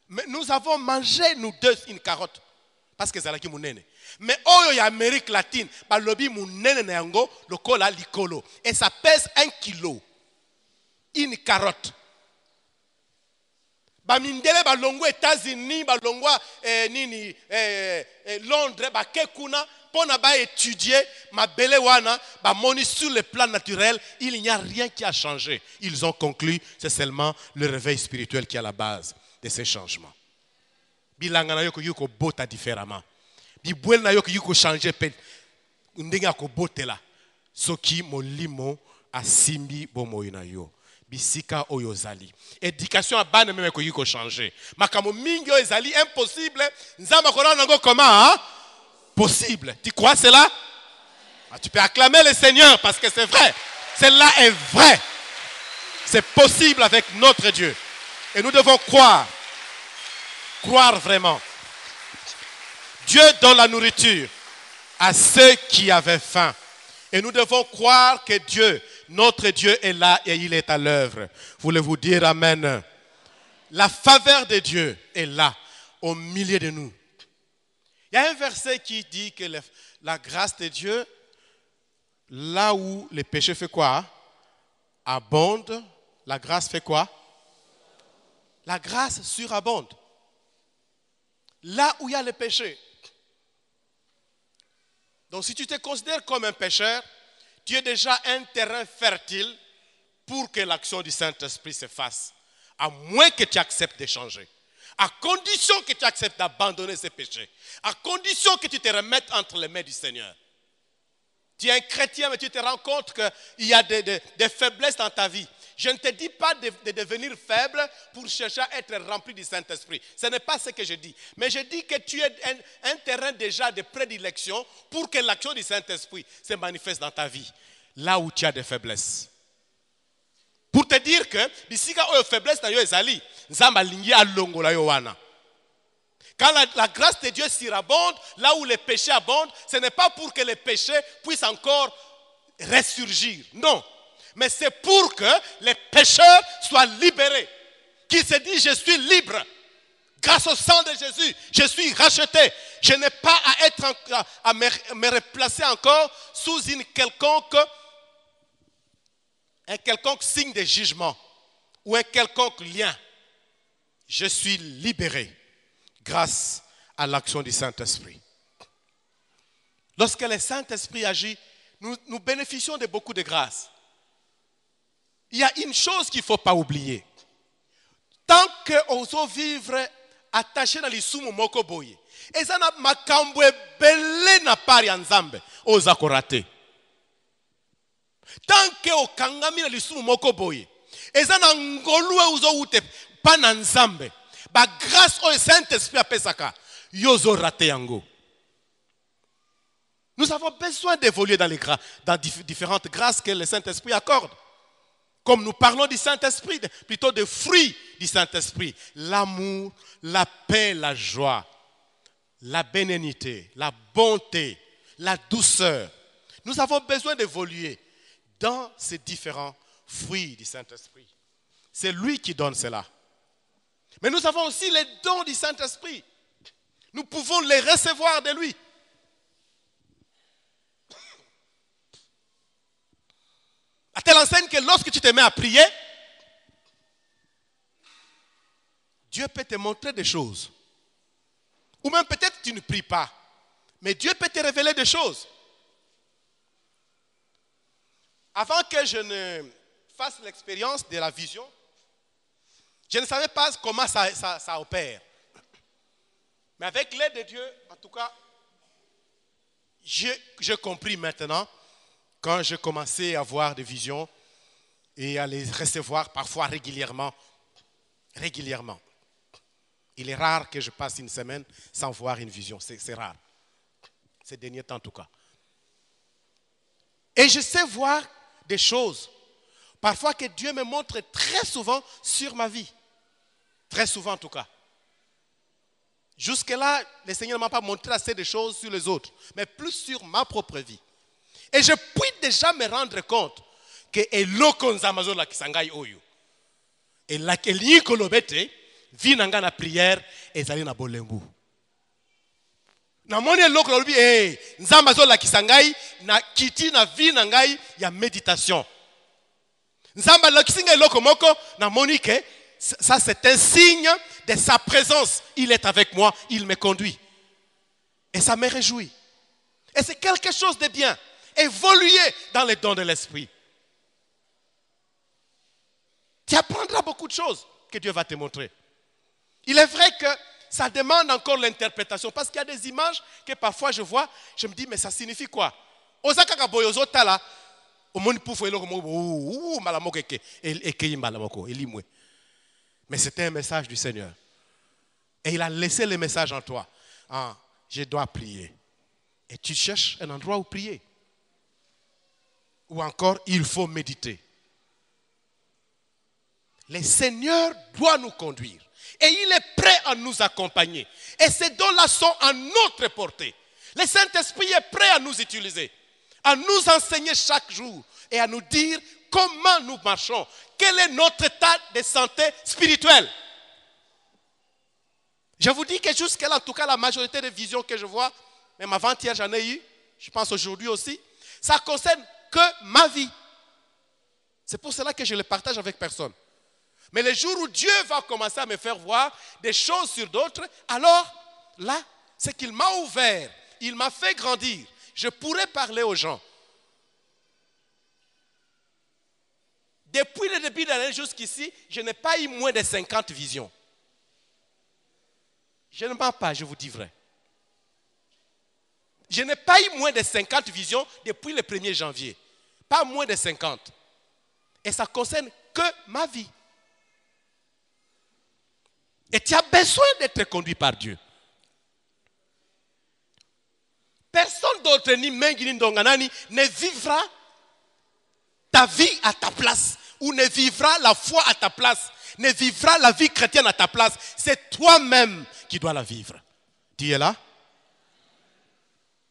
Mais nous avons mangé, nous deux, une carotte. Parce que c'est là qui mounene. Mais oh, il y a Amérique latine, bah lobi mounene nango, le col à l'icolo. Et ça pèse 1 kilo. Une carotte. Bamindele balongo États-Unis, balongo Londres, bakekuna pona ba étudier mabele wana, ba moni sur le plan naturel, il n'y a rien qui a changé. Ils ont conclu, c'est seulement le réveil spirituel qui est à la base de ces changements. Bilanga na yoko yuko bota différemment. Bibwel na yoko yuko changer pe ndenge ko botela. Soki molimo asimbi bomo ina yo. Bisika oyozali. Éducation à bane même ko changer. Makamo mingi oyozali impossible. Nzamba kona nango comment? Possible. Tu crois cela? Ah, tu peux acclamer le Seigneur parce que c'est vrai. Cela est vrai. C'est possible avec notre Dieu. Et nous devons croire. Croire vraiment. Dieu donne la nourriture à ceux qui avaient faim. Et nous devons croire que Dieu, notre Dieu est là et il est à l'œuvre. Voulez-vous dire Amen? La faveur de Dieu est là, au milieu de nous. Il y a un verset qui dit que la grâce de Dieu, là où le péché fait quoi? Abonde. La grâce fait quoi? La grâce surabonde. Là où il y a le péché. Donc si tu te considères comme un pécheur, tu es déjà un terrain fertile pour que l'action du Saint-Esprit se fasse. À moins que tu acceptes de changer. À condition que tu acceptes d'abandonner ces péchés. À condition que tu te remettes entre les mains du Seigneur. Tu es un chrétien, mais tu te rends compte qu'il y a des faiblesses dans ta vie. Je ne te dis pas de devenir faible pour chercher à être rempli du Saint-Esprit. Ce n'est pas ce que je dis. Mais je dis que tu es un terrain déjà de prédilection pour que l'action du Saint-Esprit se manifeste dans ta vie. Là où tu as des faiblesses. Pour te dire que, faiblesse quand la grâce de Dieu surabonde, là où les péchés abondent, ce n'est pas pour que les péchés puissent encore ressurgir. Non. Mais c'est pour que les pécheurs soient libérés. Qu'ils se disent, je suis libre. Grâce au sang de Jésus, je suis racheté. Je n'ai pas à me replacer encore sous un quelconque signe de jugement ou un quelconque lien. Je suis libéré grâce à l'action du Saint-Esprit. Lorsque le Saint-Esprit agit, nous bénéficions de beaucoup de grâce. Il y a une chose qu'il ne faut pas oublier. Tant qu'on veut vivre attaché dans l'isumu moko boye, et ça n'a makambo belé na pari nzambe, oza korate. Tant qu'on kangami dans l'isumu moko boye, et ça n'a ngolue uzo ute pa na nzambe, ba grâce au Saint-Esprit a pesaka, yozo rate yango. Nous avons besoin d'évoluer dans différentes grâces que le Saint-Esprit accorde. Comme nous parlons du Saint-Esprit, plutôt des fruits du Saint-Esprit. L'amour, la paix, la joie, la bénignité, la bonté, la douceur. Nous avons besoin d'évoluer dans ces différents fruits du Saint-Esprit. C'est lui qui donne cela. Mais nous avons aussi les dons du Saint-Esprit. Nous pouvons les recevoir de lui. À telle enseigne que lorsque tu te mets à prier, Dieu peut te montrer des choses. Ou même peut-être tu ne pries pas. Mais Dieu peut te révéler des choses. avant que je ne fasse l'expérience de la vision, je ne savais pas comment ça opère. Mais avec l'aide de Dieu, en tout cas, j'ai compris maintenant, quand je commençais à avoir des visions et à les recevoir parfois régulièrement. Il est rare que je passe une semaine sans voir une vision. C'est rare. Ces derniers temps en tout cas. Et je sais voir des choses, parfois que Dieu me montre très souvent sur ma vie. Très souvent en tout cas. Jusque-là, le Seigneur ne m'a pas montré assez de choses sur les autres, mais plus sur ma propre vie. Et je puis déjà me rendre compte que eloko nzamazo la kisangai oyo. Et la kelii kolobete, vi nanga na prière, ezali na bolembu. Na moni eloko lobi, nzamazo la kisangai, na kiti na vi nangai ya méditation. Nzamba la kisinga eloko moko, na moni ke, ça c'est un signe de sa présence. Il est avec moi, il me conduit. Et ça me réjouit. Et c'est quelque chose de bien. Évoluer dans les dons de l'esprit. Tu apprendras beaucoup de choses que Dieu va te montrer. Il est vrai que ça demande encore l'interprétation. Parce qu'il y a des images que parfois je vois, je me dis, mais ça signifie quoi? Mais c'était un message du Seigneur. Et il a laissé le message en toi. Ah, je dois prier. Et tu cherches un endroit où prier. Ou encore, il faut méditer. Le Seigneur doit nous conduire. Et il est prêt à nous accompagner. Et ces dons-là sont à notre portée. Le Saint-Esprit est prêt à nous utiliser. À nous enseigner chaque jour. Et à nous dire comment nous marchons. Quel est notre état de santé spirituelle? Je vous dis que jusqu'à-là, en tout cas, la majorité des visions que je vois, même avant-hier, j'en ai eu, je pense aujourd'hui aussi, ça concerne que ma vie. C'est pour cela que je ne le partage avec personne. Mais le jour où Dieu va commencer à me faire voir des choses sur d'autres, alors là, c'est qu'il m'a ouvert, il m'a fait grandir. Je pourrais parler aux gens. Depuis le début de l'année jusqu'ici, je n'ai pas eu moins de 50 visions. Je ne mens pas, je vous dis vrai. Je n'ai pas eu moins de 50 visions depuis le 1er janvier. Pas moins de 50. Et ça concerne que ma vie. Et tu as besoin d'être conduit par Dieu. Personne d'autre ni Mengi ni Ndonganani ne vivra ta vie à ta place. Ou ne vivra la foi à ta place. Ne vivra la vie chrétienne à ta place. C'est toi-même qui dois la vivre. Tu es là?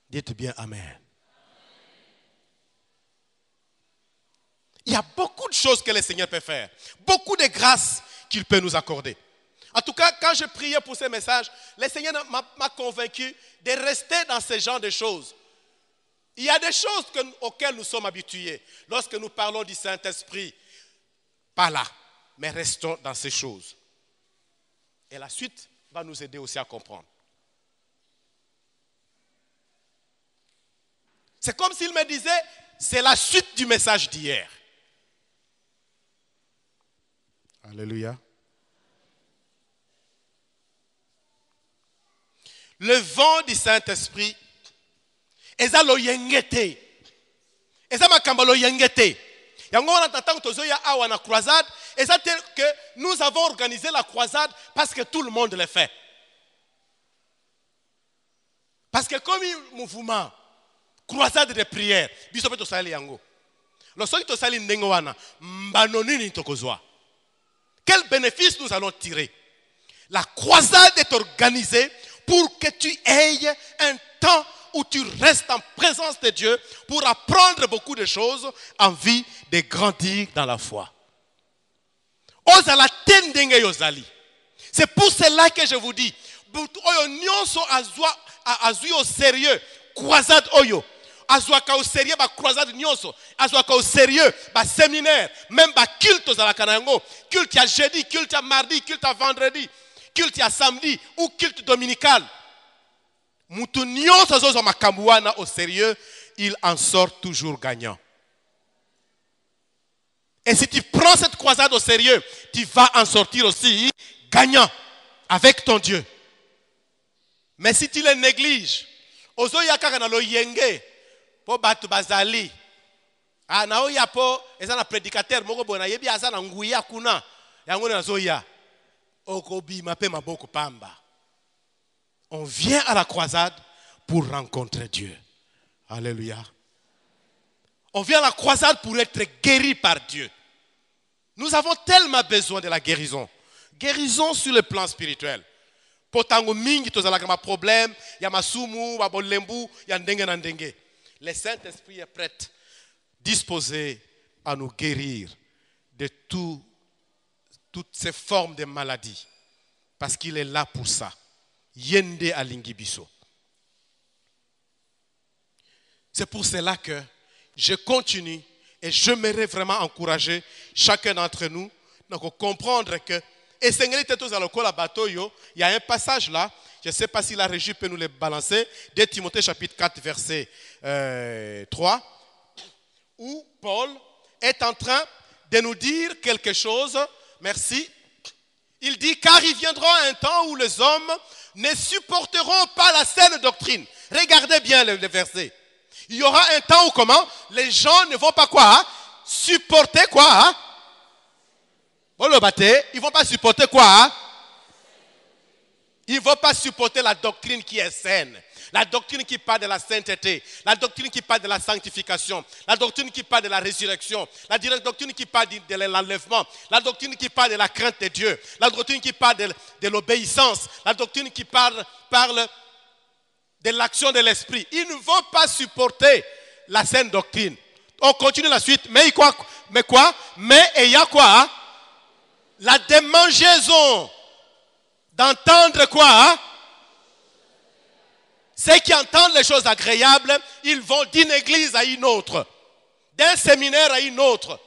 Dites bien Amen. Il y a beaucoup de choses que le Seigneur peut faire. Beaucoup de grâces qu'il peut nous accorder. En tout cas, quand je priais pour ces messages, le Seigneur m'a convaincu de rester dans ce genre de choses. Il y a des choses auxquelles nous sommes habitués. Lorsque nous parlons du Saint-Esprit, pas là, mais restons dans ces choses. Et la suite va nous aider aussi à comprendre. C'est comme s'il me disait, c'est la suite du message d'hier. Alléluia. Le vent du Saint-Esprit, eza lo yengete. Eza makamba lo yengete. Yango wana tatango tozoya awa na croisade, eza tel que nous avons organisé la croisade parce que tout le monde le fait. Parce que comme un mouvement, croisade de prière, biso pe tosali yango. Lorsque tosali ndengo wana, mbano nini tokozwa? Quel bénéfice nous allons tirer? La croisade est organisée pour que tu aies un temps où tu restes en présence de Dieu pour apprendre beaucoup de choses en vue de grandir dans la foi. C'est pour cela que je vous dis, au sérieux, croisade oyo. Azwaka au sérieux ba croisade nyonso, azwaka au sérieux ba séminaire, même ba culte za la kanango, culte à jeudi, culte à mardi, culte à vendredi, culte à samedi ou culte dominical. Mutu nyonso zo makambu wana au sérieux, il en sort toujours gagnant. Et si tu prends cette croisade au sérieux, tu vas en sortir aussi gagnant avec ton Dieu. Mais si tu les négliges, ozoya kaka na loyenge po batu bazali. Ah na oya po eza na prédicateur moko bona yebi aza na nguya kuna. Yango na zoya. Okobi mape maboko pamba. On vient à la croisade pour rencontrer Dieu. Alléluia. On vient à la croisade pour être guéri par Dieu. Nous avons tellement besoin de la guérison. Guérison sur le plan spirituel. Potango mingi tozalaka ma problème, ya masumu, ba bolembu, ya ndenge na ndenge. Le Saint-Esprit est prêt, disposé à nous guérir de toutes ces formes de maladies. Parce qu'il est là pour ça. Yende alingi biso. C'est pour cela que je continue et j'aimerais vraiment encourager chacun d'entre nous à comprendre que il y a un passage là, je ne sais pas si la régie peut nous le balancer, de Timothée chapitre 4 verset 3, où Paul est en train de nous dire quelque chose. Merci. Il dit, car il viendra un temps où les hommes ne supporteront pas la saine doctrine. Regardez bien le verset. Il y aura un temps où comment? Les gens ne vont pas quoi? Supporter quoi? Ils ne vont pas supporter quoi? Ils ne vont pas supporter la doctrine qui est saine. La doctrine qui parle de la sainteté. La doctrine qui parle de la sanctification. La doctrine qui parle de la résurrection. La doctrine qui parle de l'enlèvement. La doctrine qui parle de la crainte de Dieu. La doctrine qui parle de l'obéissance. La doctrine qui parle de l'action de l'esprit. Ils ne vont pas supporter la saine doctrine. On continue la suite. Mais quoi? Mais il y a quoi? La démangeaison d'entendre quoi? Ceux qui entendent les choses agréables, ils vont d'une église à une autre, d'un séminaire à une autre,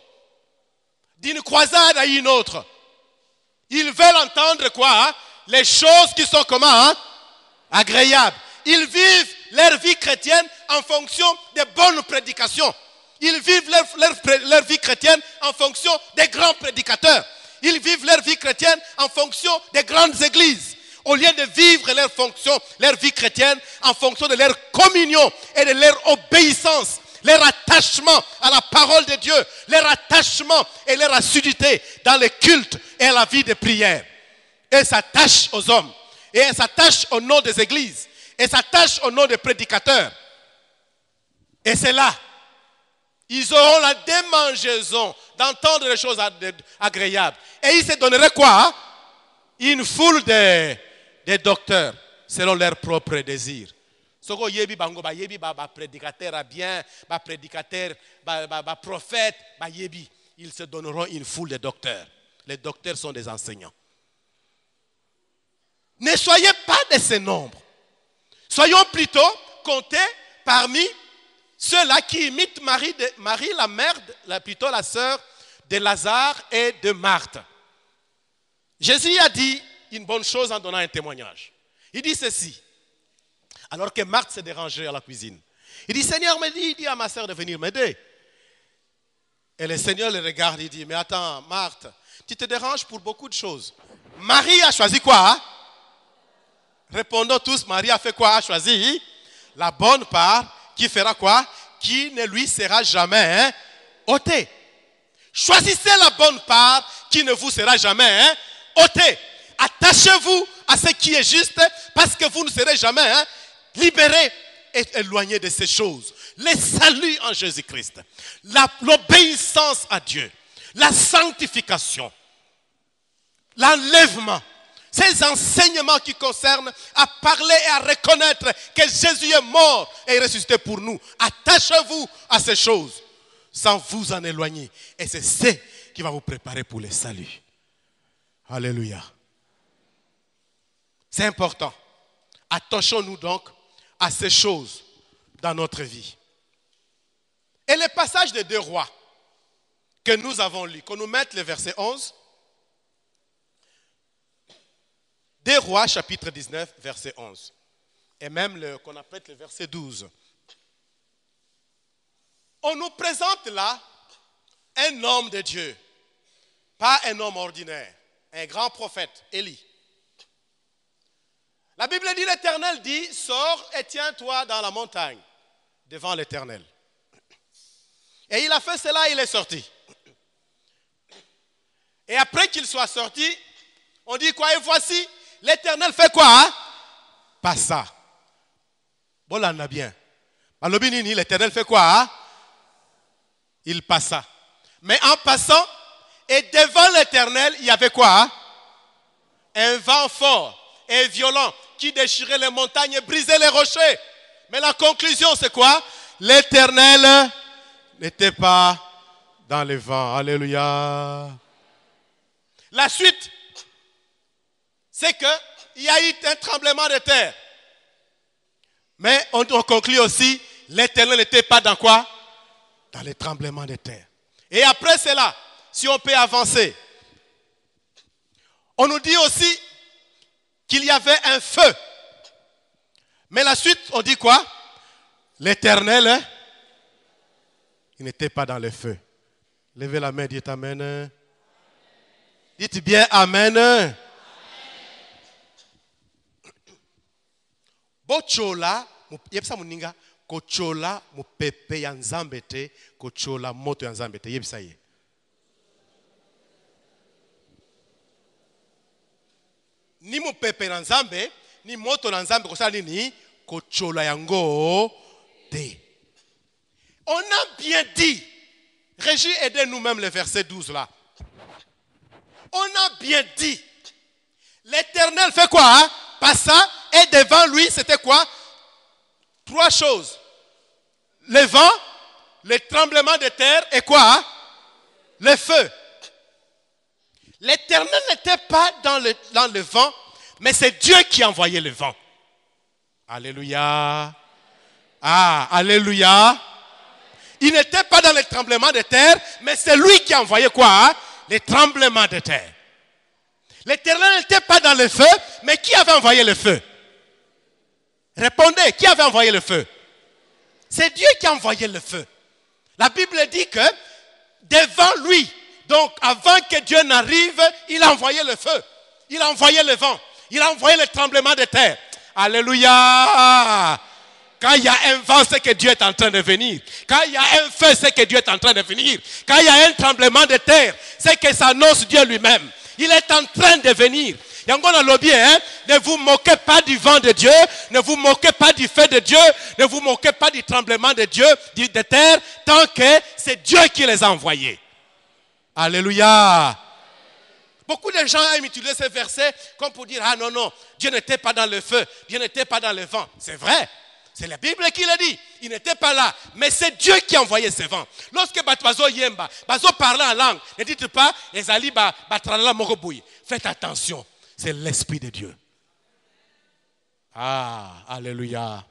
d'une croisade à une autre. Ils veulent entendre quoi? Les choses qui sont comment? Agréables. Ils vivent leur vie chrétienne en fonction des bonnes prédications. Ils vivent leur vie chrétienne en fonction des grands prédicateurs. Ils vivent leur vie chrétienne en fonction des grandes églises. Au lieu de vivre leur vie chrétienne en fonction de leur communion et de leur obéissance, leur attachement à la parole de Dieu, leur attachement et leur assiduité dans le culte et à la vie de prière. Et s'attachent aux hommes. Et elles s'attachent au nom des églises. Et s'attachent au nom des prédicateurs. Et c'est là. Ils auront la démangeaison d'entendre les choses agréables. Et ils se donneraient quoi? Une foule de docteurs selon leurs propres désirs. Soko yebi bango ba yebi ba prédicateur a bien, ba prédicateur, ba prophète, ba yebi. Ils se donneront une foule de docteurs. Les docteurs sont des enseignants. Ne soyez pas de ce nombre. Soyons plutôt comptés parmi ceux-là qui imitent Marie la mère, plutôt la sœur de Lazare et de Marthe. Jésus a dit une bonne chose en donnant un témoignage. Il dit ceci. Alors que Marthe s'est dérangée à la cuisine. Il dit, Seigneur, dis à ma sœur de venir m'aider. Et le Seigneur le regarde, il dit, mais attends, Marthe, tu te déranges pour beaucoup de choses. Marie a choisi quoi? Répondons tous, Marie a fait quoi? A choisi la bonne part qui fera quoi? Qui ne lui sera jamais ôtée. Choisissez la bonne part qui ne vous sera jamais ôtée. Attachez-vous à ce qui est juste parce que vous ne serez jamais libérés et éloignés de ces choses. Le salut en Jésus-Christ, l'obéissance à Dieu, la sanctification, l'enlèvement, ces enseignements qui concernent à parler et à reconnaître que Jésus est mort et ressuscité pour nous. Attachez-vous à ces choses sans vous en éloigner. Et c'est ce qui va vous préparer pour le salut. Alléluia. C'est important. Attachons-nous donc à ces choses dans notre vie. Et le passage des 2 rois que nous avons lu, qu'on nous mette le verset 11. 2 rois, chapitre 19, verset 11. Et même qu'on appelle le verset 12. On nous présente là un homme de Dieu, pas un homme ordinaire, un grand prophète, Élie. La Bible dit, l'Éternel dit, sors et tiens-toi dans la montagne devant l'Éternel. Et il a fait cela, il est sorti. Et après qu'il soit sorti, on dit quoi? Et voici, l'Éternel fait quoi? Hein? Passa. Bon, là, on a bien. Malobinini, l'Éternel fait quoi? Hein? Il passa. Mais en passant, et devant l'Éternel, il y avait quoi? Hein? Un vent fort et violent qui déchirait les montagnes et brisait les rochers. Mais la conclusion, c'est quoi? L'Éternel n'était pas dans le vent. Alléluia. La suite, c'est qu'il y a eu un tremblement de terre. Mais on conclut aussi, l'Éternel n'était pas dans quoi? Dans les tremblements de terre. Et après cela, si on peut avancer, on nous dit aussi qu'il y avait un feu. Mais la suite, on dit quoi? L'Éternel, il n'était pas dans le feu. Levez la main, dites Amen. Dites bien Amen. Bochola, yebisa muninga, kochola mupepe ya nzambe te, kochola moto ya nzambe te, yebisa ye. Ni mupepe na nzambe, ni moto na nzambe kosala nini, kochola yango te. On a bien dit, Régie, aidez nous-mêmes le verset 12 là. On a bien dit, l'Éternel fait quoi? Hein? Passa et devant lui, c'était quoi? Trois choses. Le vent, le tremblement de terre et quoi? Hein? Le feu. L'Éternel n'était pas dans le vent, mais c'est Dieu qui a envoyé le vent. Alléluia. Ah, alléluia. Il n'était pas dans le tremblement de terre, mais c'est lui qui a envoyé quoi? Hein? Les tremblements de terre. L'Éternel n'était pas dans le feu, mais qui avait envoyé le feu? Répondez, qui avait envoyé le feu? C'est Dieu qui a envoyé le feu. La Bible dit que devant lui, donc avant que Dieu n'arrive, il a envoyé le feu. Il a envoyé le vent. Il a envoyé le tremblement de terre. Alléluia. Quand il y a un vent, c'est que Dieu est en train de venir. Quand il y a un feu, c'est que Dieu est en train de venir. Quand il y a un tremblement de terre, c'est que ça annonce Dieu lui-même. Il est en train de venir. Yangona lobby, hein? Ne vous moquez pas du vent de Dieu, ne vous moquez pas du feu de Dieu, ne vous moquez pas du tremblement de Dieu, de terre, tant que c'est Dieu qui les a envoyés. Alléluia. Beaucoup de gens aiment utiliser ces versets comme pour dire, ah non, non, Dieu n'était pas dans le feu, Dieu n'était pas dans le vent. C'est vrai. C'est la Bible qui l'a dit. Il n'était pas là. Mais c'est Dieu qui a envoyé ce vent. Lorsque Bazo Yemba, Bazo parlait en langue, ne dites pas, Ezali Batrala Moroboui. Faites attention. C'est l'Esprit de Dieu. Ah, alléluia.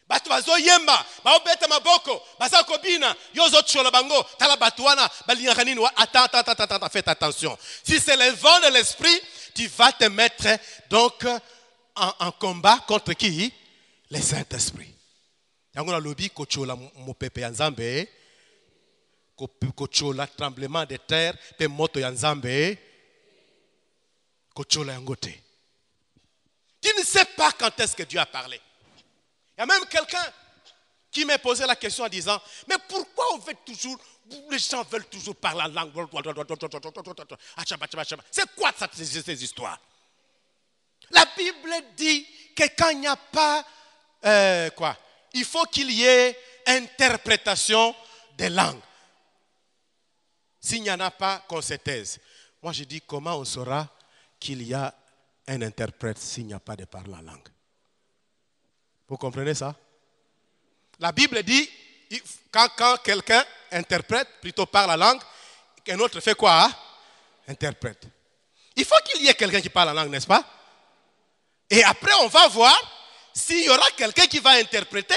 Bazo Yemba, Baobeta Maboko, Baza Kobina, Yozo Cholabango, Talabatuana, Balinyanino. Attends, faites attention. Si c'est le vent de l'Esprit, tu vas te mettre donc en combat contre qui? Les Saint-Esprit. Yango na lobi kochola mopepe ya nzambe, kochola tremblement de terre, pe moto ya nzambe, kochola yango te. Tu ne sais pas quand est-ce que Dieu a parlé. Il y a même quelqu'un qui m'a posé la question en disant, mais pourquoi les gens veulent toujours parler en langue? C'est quoi ces histoires? La Bible dit que quand il n'y a pas, il faut qu'il y ait interprétation des langues. S'il n'y en a pas, qu'on se taise. Moi, je dis, comment on saura qu'il y a un interprète s'il n'y a pas de parler en langue? Vous comprenez ça? La Bible dit, quand quelqu'un interprète, plutôt parle la langue, qu'un autre fait quoi? Hein? Interprète. Il faut qu'il y ait quelqu'un qui parle la langue, n'est-ce pas? Et après, on va voir s'il y aura quelqu'un qui va interpréter.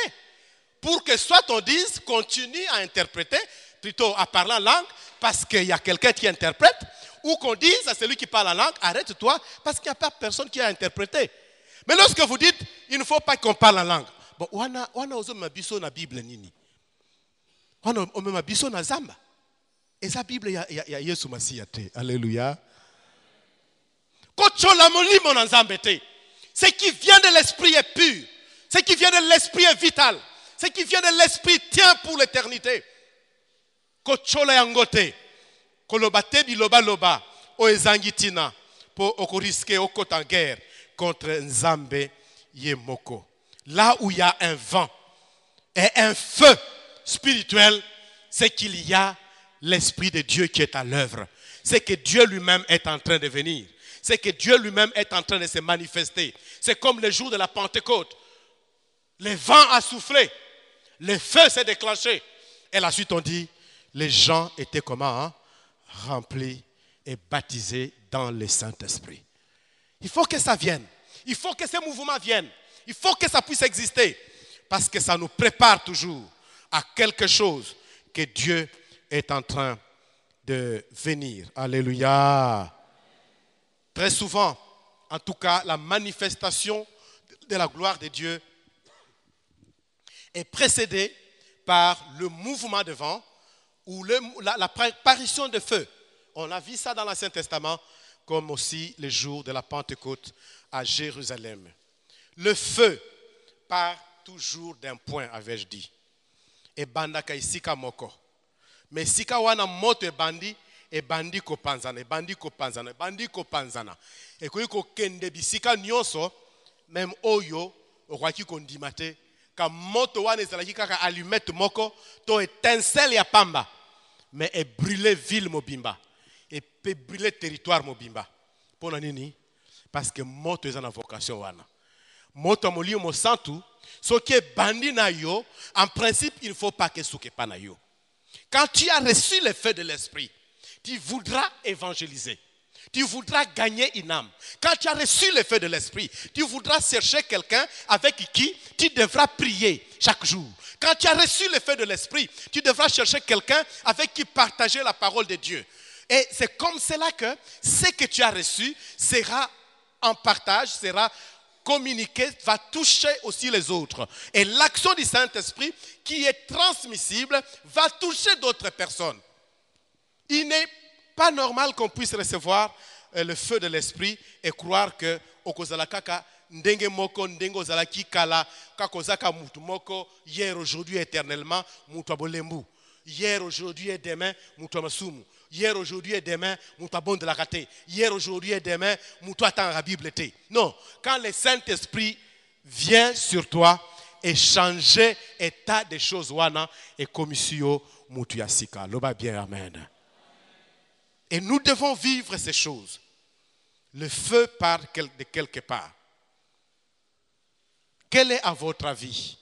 Pour que soit on dise, continue à interpréter, plutôt à parler en langue, parce qu'il y a quelqu'un qui interprète, ou qu'on dise à celui qui parle en langue, arrête-toi, parce qu'il n'y a pas personne qui a interprété. Mais lorsque vous dites, il ne faut pas qu'on parle en langue. Bon, on a osé ma biso na Bible nini. wana omema biso na zamba. Eza Bible ya Yesu Masiya te. Alléluia. Kochola molimo na nzambe te. Ce qui vient de l'esprit est pur. Ce qui vient de l'esprit est vital. Ce qui vient de l'esprit tient pour l'éternité. Kochola yangote. Kolobate biloba loba. O ezangitina. Po okoriske okota en guerre contre Nzambe Yemoko. Là où il y a un vent et un feu spirituel, c'est qu'il y a l'Esprit de Dieu qui est à l'œuvre. C'est que Dieu lui-même est en train de venir. C'est que Dieu lui-même est en train de se manifester. C'est comme le jour de la Pentecôte. Le vent a soufflé. Le feu s'est déclenché. Et la suite on dit, les gens étaient comment? Remplis et baptisés dans le Saint-Esprit. Il faut que ça vienne. Il faut que ce mouvement vienne. Il faut que ça puisse exister. Parce que ça nous prépare toujours à quelque chose que Dieu est en train de venir. Alléluia. Très souvent, en tout cas, la manifestation de la gloire de Dieu est précédée par le mouvement de vent ou l'apparition de feu. On a vu ça dans l'Ancien Testament, comme aussi le jour de la Pentecôte à Jérusalem. Le feu part toujours d'un point, avais-je dit. Et bandaka isika moko. Mais sika wana moto e bandi ko panzana, e bandi ko panzana, e bandi ko panzana. Et ko kende bisika nyonso, même oyo, okwaki kondimate, ka moto wana ezalaki kaka allumette moko, to étincelle ya pamba. Mais e brûler ville mobimba. Et peut brûler territoire mobimba. Pona nini? Parce que moto est en vocation wana. Moto molio mo santu, ce qui est bandi na yo, en principe, il ne faut pas que souke pa na yo. Quand tu as reçu le feu de l'esprit, tu voudras évangéliser. Tu voudras gagner une âme. Quand tu as reçu le feu de l'esprit, tu voudras chercher quelqu'un avec qui tu devras prier chaque jour. Quand tu as reçu le feu de l'esprit, tu devras chercher quelqu'un avec qui partager la parole de Dieu. Et c'est comme cela que ce que tu as reçu sera en partage, sera communiqué, va toucher aussi les autres. Et l'action du Saint-Esprit qui est transmissible va toucher d'autres personnes. Il n'est pas normal qu'on puisse recevoir le feu de l'Esprit et croire que okozalakaka ndenge moko ndenge ozalaki kala kakozaka mutu moko hier aujourd'hui éternellement mutu abolembu. Hier aujourd'hui et demain mutu masumu. Hier, aujourd'hui et demain, moutou bon de la raté. Hier, aujourd'hui et demain, moutou attend la Bible. Non, quand le Saint-Esprit vient sur toi et changer état des choses, wana et commission moutou yasika. Loba bien, amen. Et nous devons vivre ces choses. Le feu part de quelque part. Quel est, à votre avis,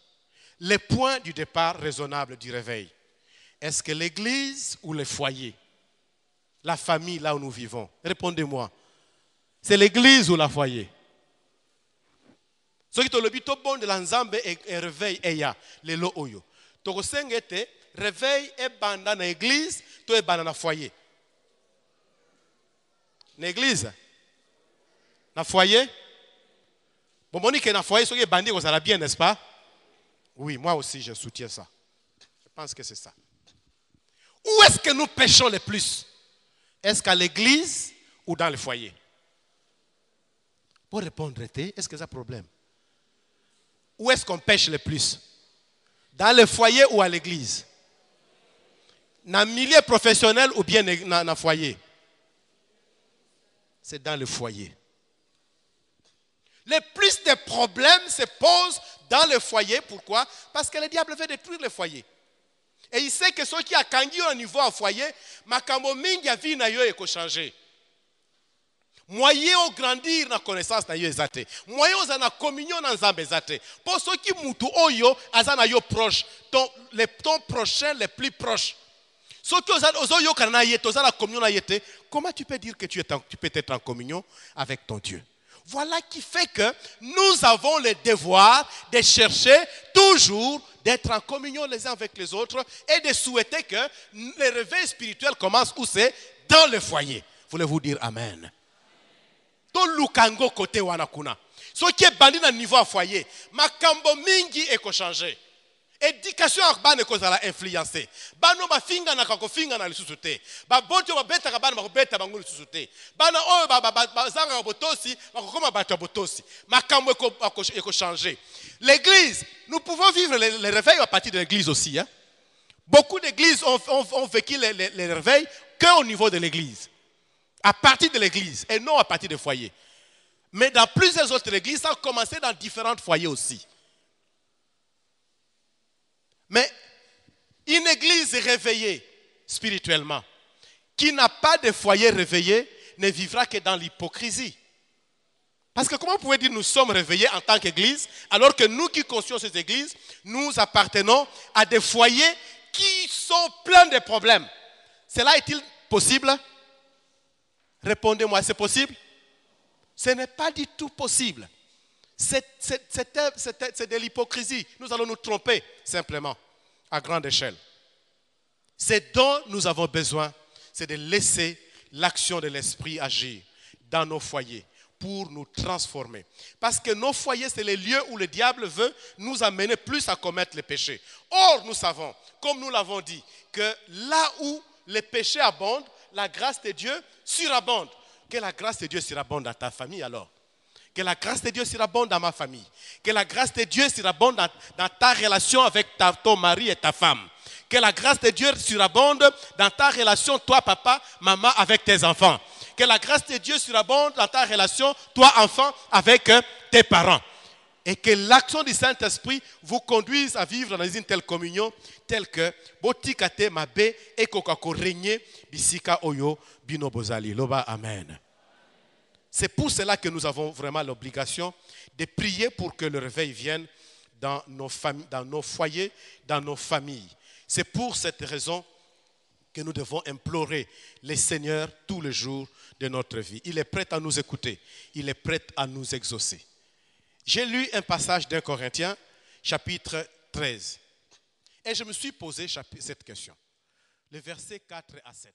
le point du départ raisonnable du réveil? Est-ce que l'église ou le foyer? La famille là où nous vivons. Répondez-moi. C'est l'église ou la foyer? Ce qui est le but de l'ensemble et réveil et ya le lo oyo. Toko sengete réveil et banda na église, to e banda na foyer. Na église, na foyer. Bon monique na foyer, ce qui est bandé, ça va bien, n'est-ce pas? Oui, moi aussi je soutiens ça. Je pense que c'est ça. Où est-ce que nous péchons le plus? Est-ce qu'à l'église ou dans le foyer? Pour répondre, est-ce que c'est un problème? Où est-ce qu'on pêche le plus? Dans le foyer ou à l'église? Dans le milieu professionnel ou bien dans le foyer? C'est dans le foyer. Le plus de problèmes se posent dans le foyer. Pourquoi? Parce que le diable veut détruire le foyer. Et il sait que ceux qui a kangi au niveau au foyer, makambo mingi ya vie na yo eko changer. Moyen au grandir na connaissance na yo ezate. Moyen aux na communion na nzambe ezate. Pour ceux qui mutu oyo azana yo proche, ton prochain le plus proche. Ceux qui ozo yo kana yete, oza na communion na yete, comment tu peux dire que tu peux être en communion avec ton Dieu? Voilà qui fait que nous avons le devoir de chercher toujours d'être en communion les uns avec les autres et de souhaiter que le réveil spirituel commence où c'est? Dans le foyer. Voulez-vous dire Amen? Dans Lukango côté wanakuna. Ce qui est bandit dans le niveau à foyer, makambo mingi eko changé. éducation à bana kozala influencer bano bafinga na kakofinga na lisusu te baboti babeta bana bakobeta bango lisusu te bana oyo bazanga botosi bakokoma bato botosi makambo eko changer. L'église, nous pouvons vivre les réveils à partir de l'église aussi, hein? Beaucoup d'églises ont vécu les réveils qu'au niveau de l'église, à partir de l'église et non à partir des foyers. Mais dans plusieurs autres églises, ça a commencé dans différents foyers aussi. Mais une église réveillée spirituellement, qui n'a pas de foyer réveillé, ne vivra que dans l'hypocrisie. Parce que comment vous pouvez dire nous sommes réveillés en tant qu'église, alors que nous qui construisons ces églises, nous appartenons à des foyers qui sont pleins de problèmes. Cela est-il possible? Répondez-moi, c'est possible? Ce n'est pas du tout possible. C'est de l'hypocrisie. Nous allons nous tromper simplement à grande échelle. Ce dont nous avons besoin, c'est de laisser l'action de l'esprit agir dans nos foyers pour nous transformer. Parce que nos foyers, c'est les lieux où le diable veut nous amener plus à commettre les péchés. Or, nous savons, comme nous l'avons dit, que là où les péchés abondent, la grâce de Dieu surabonde. Que la grâce de Dieu surabonde dans ta famille alors. Que la grâce de Dieu surabonde dans ma famille. Que la grâce de Dieu surabonde dans ta relation avec ton mari et ta femme. Que la grâce de Dieu surabonde dans ta relation, toi papa, maman, avec tes enfants. Que la grâce de Dieu surabonde dans ta relation, toi enfant, avec tes parents. Et que l'action du Saint-Esprit vous conduise à vivre dans une telle communion, telle que Botikate Mabe et Kokako régner Bisika Oyo Bino Bozali. Loba Amen. C'est pour cela que nous avons vraiment l'obligation de prier pour que le réveil vienne dans nos familles, dans nos foyers, dans nos familles. C'est pour cette raison que nous devons implorer le Seigneur tous les jours de notre vie. Il est prêt à nous écouter. Il est prêt à nous exaucer. J'ai lu un passage d'Un Corinthiens, chapitre 13. Et je me suis posé cette question. Les versets 4 à 7.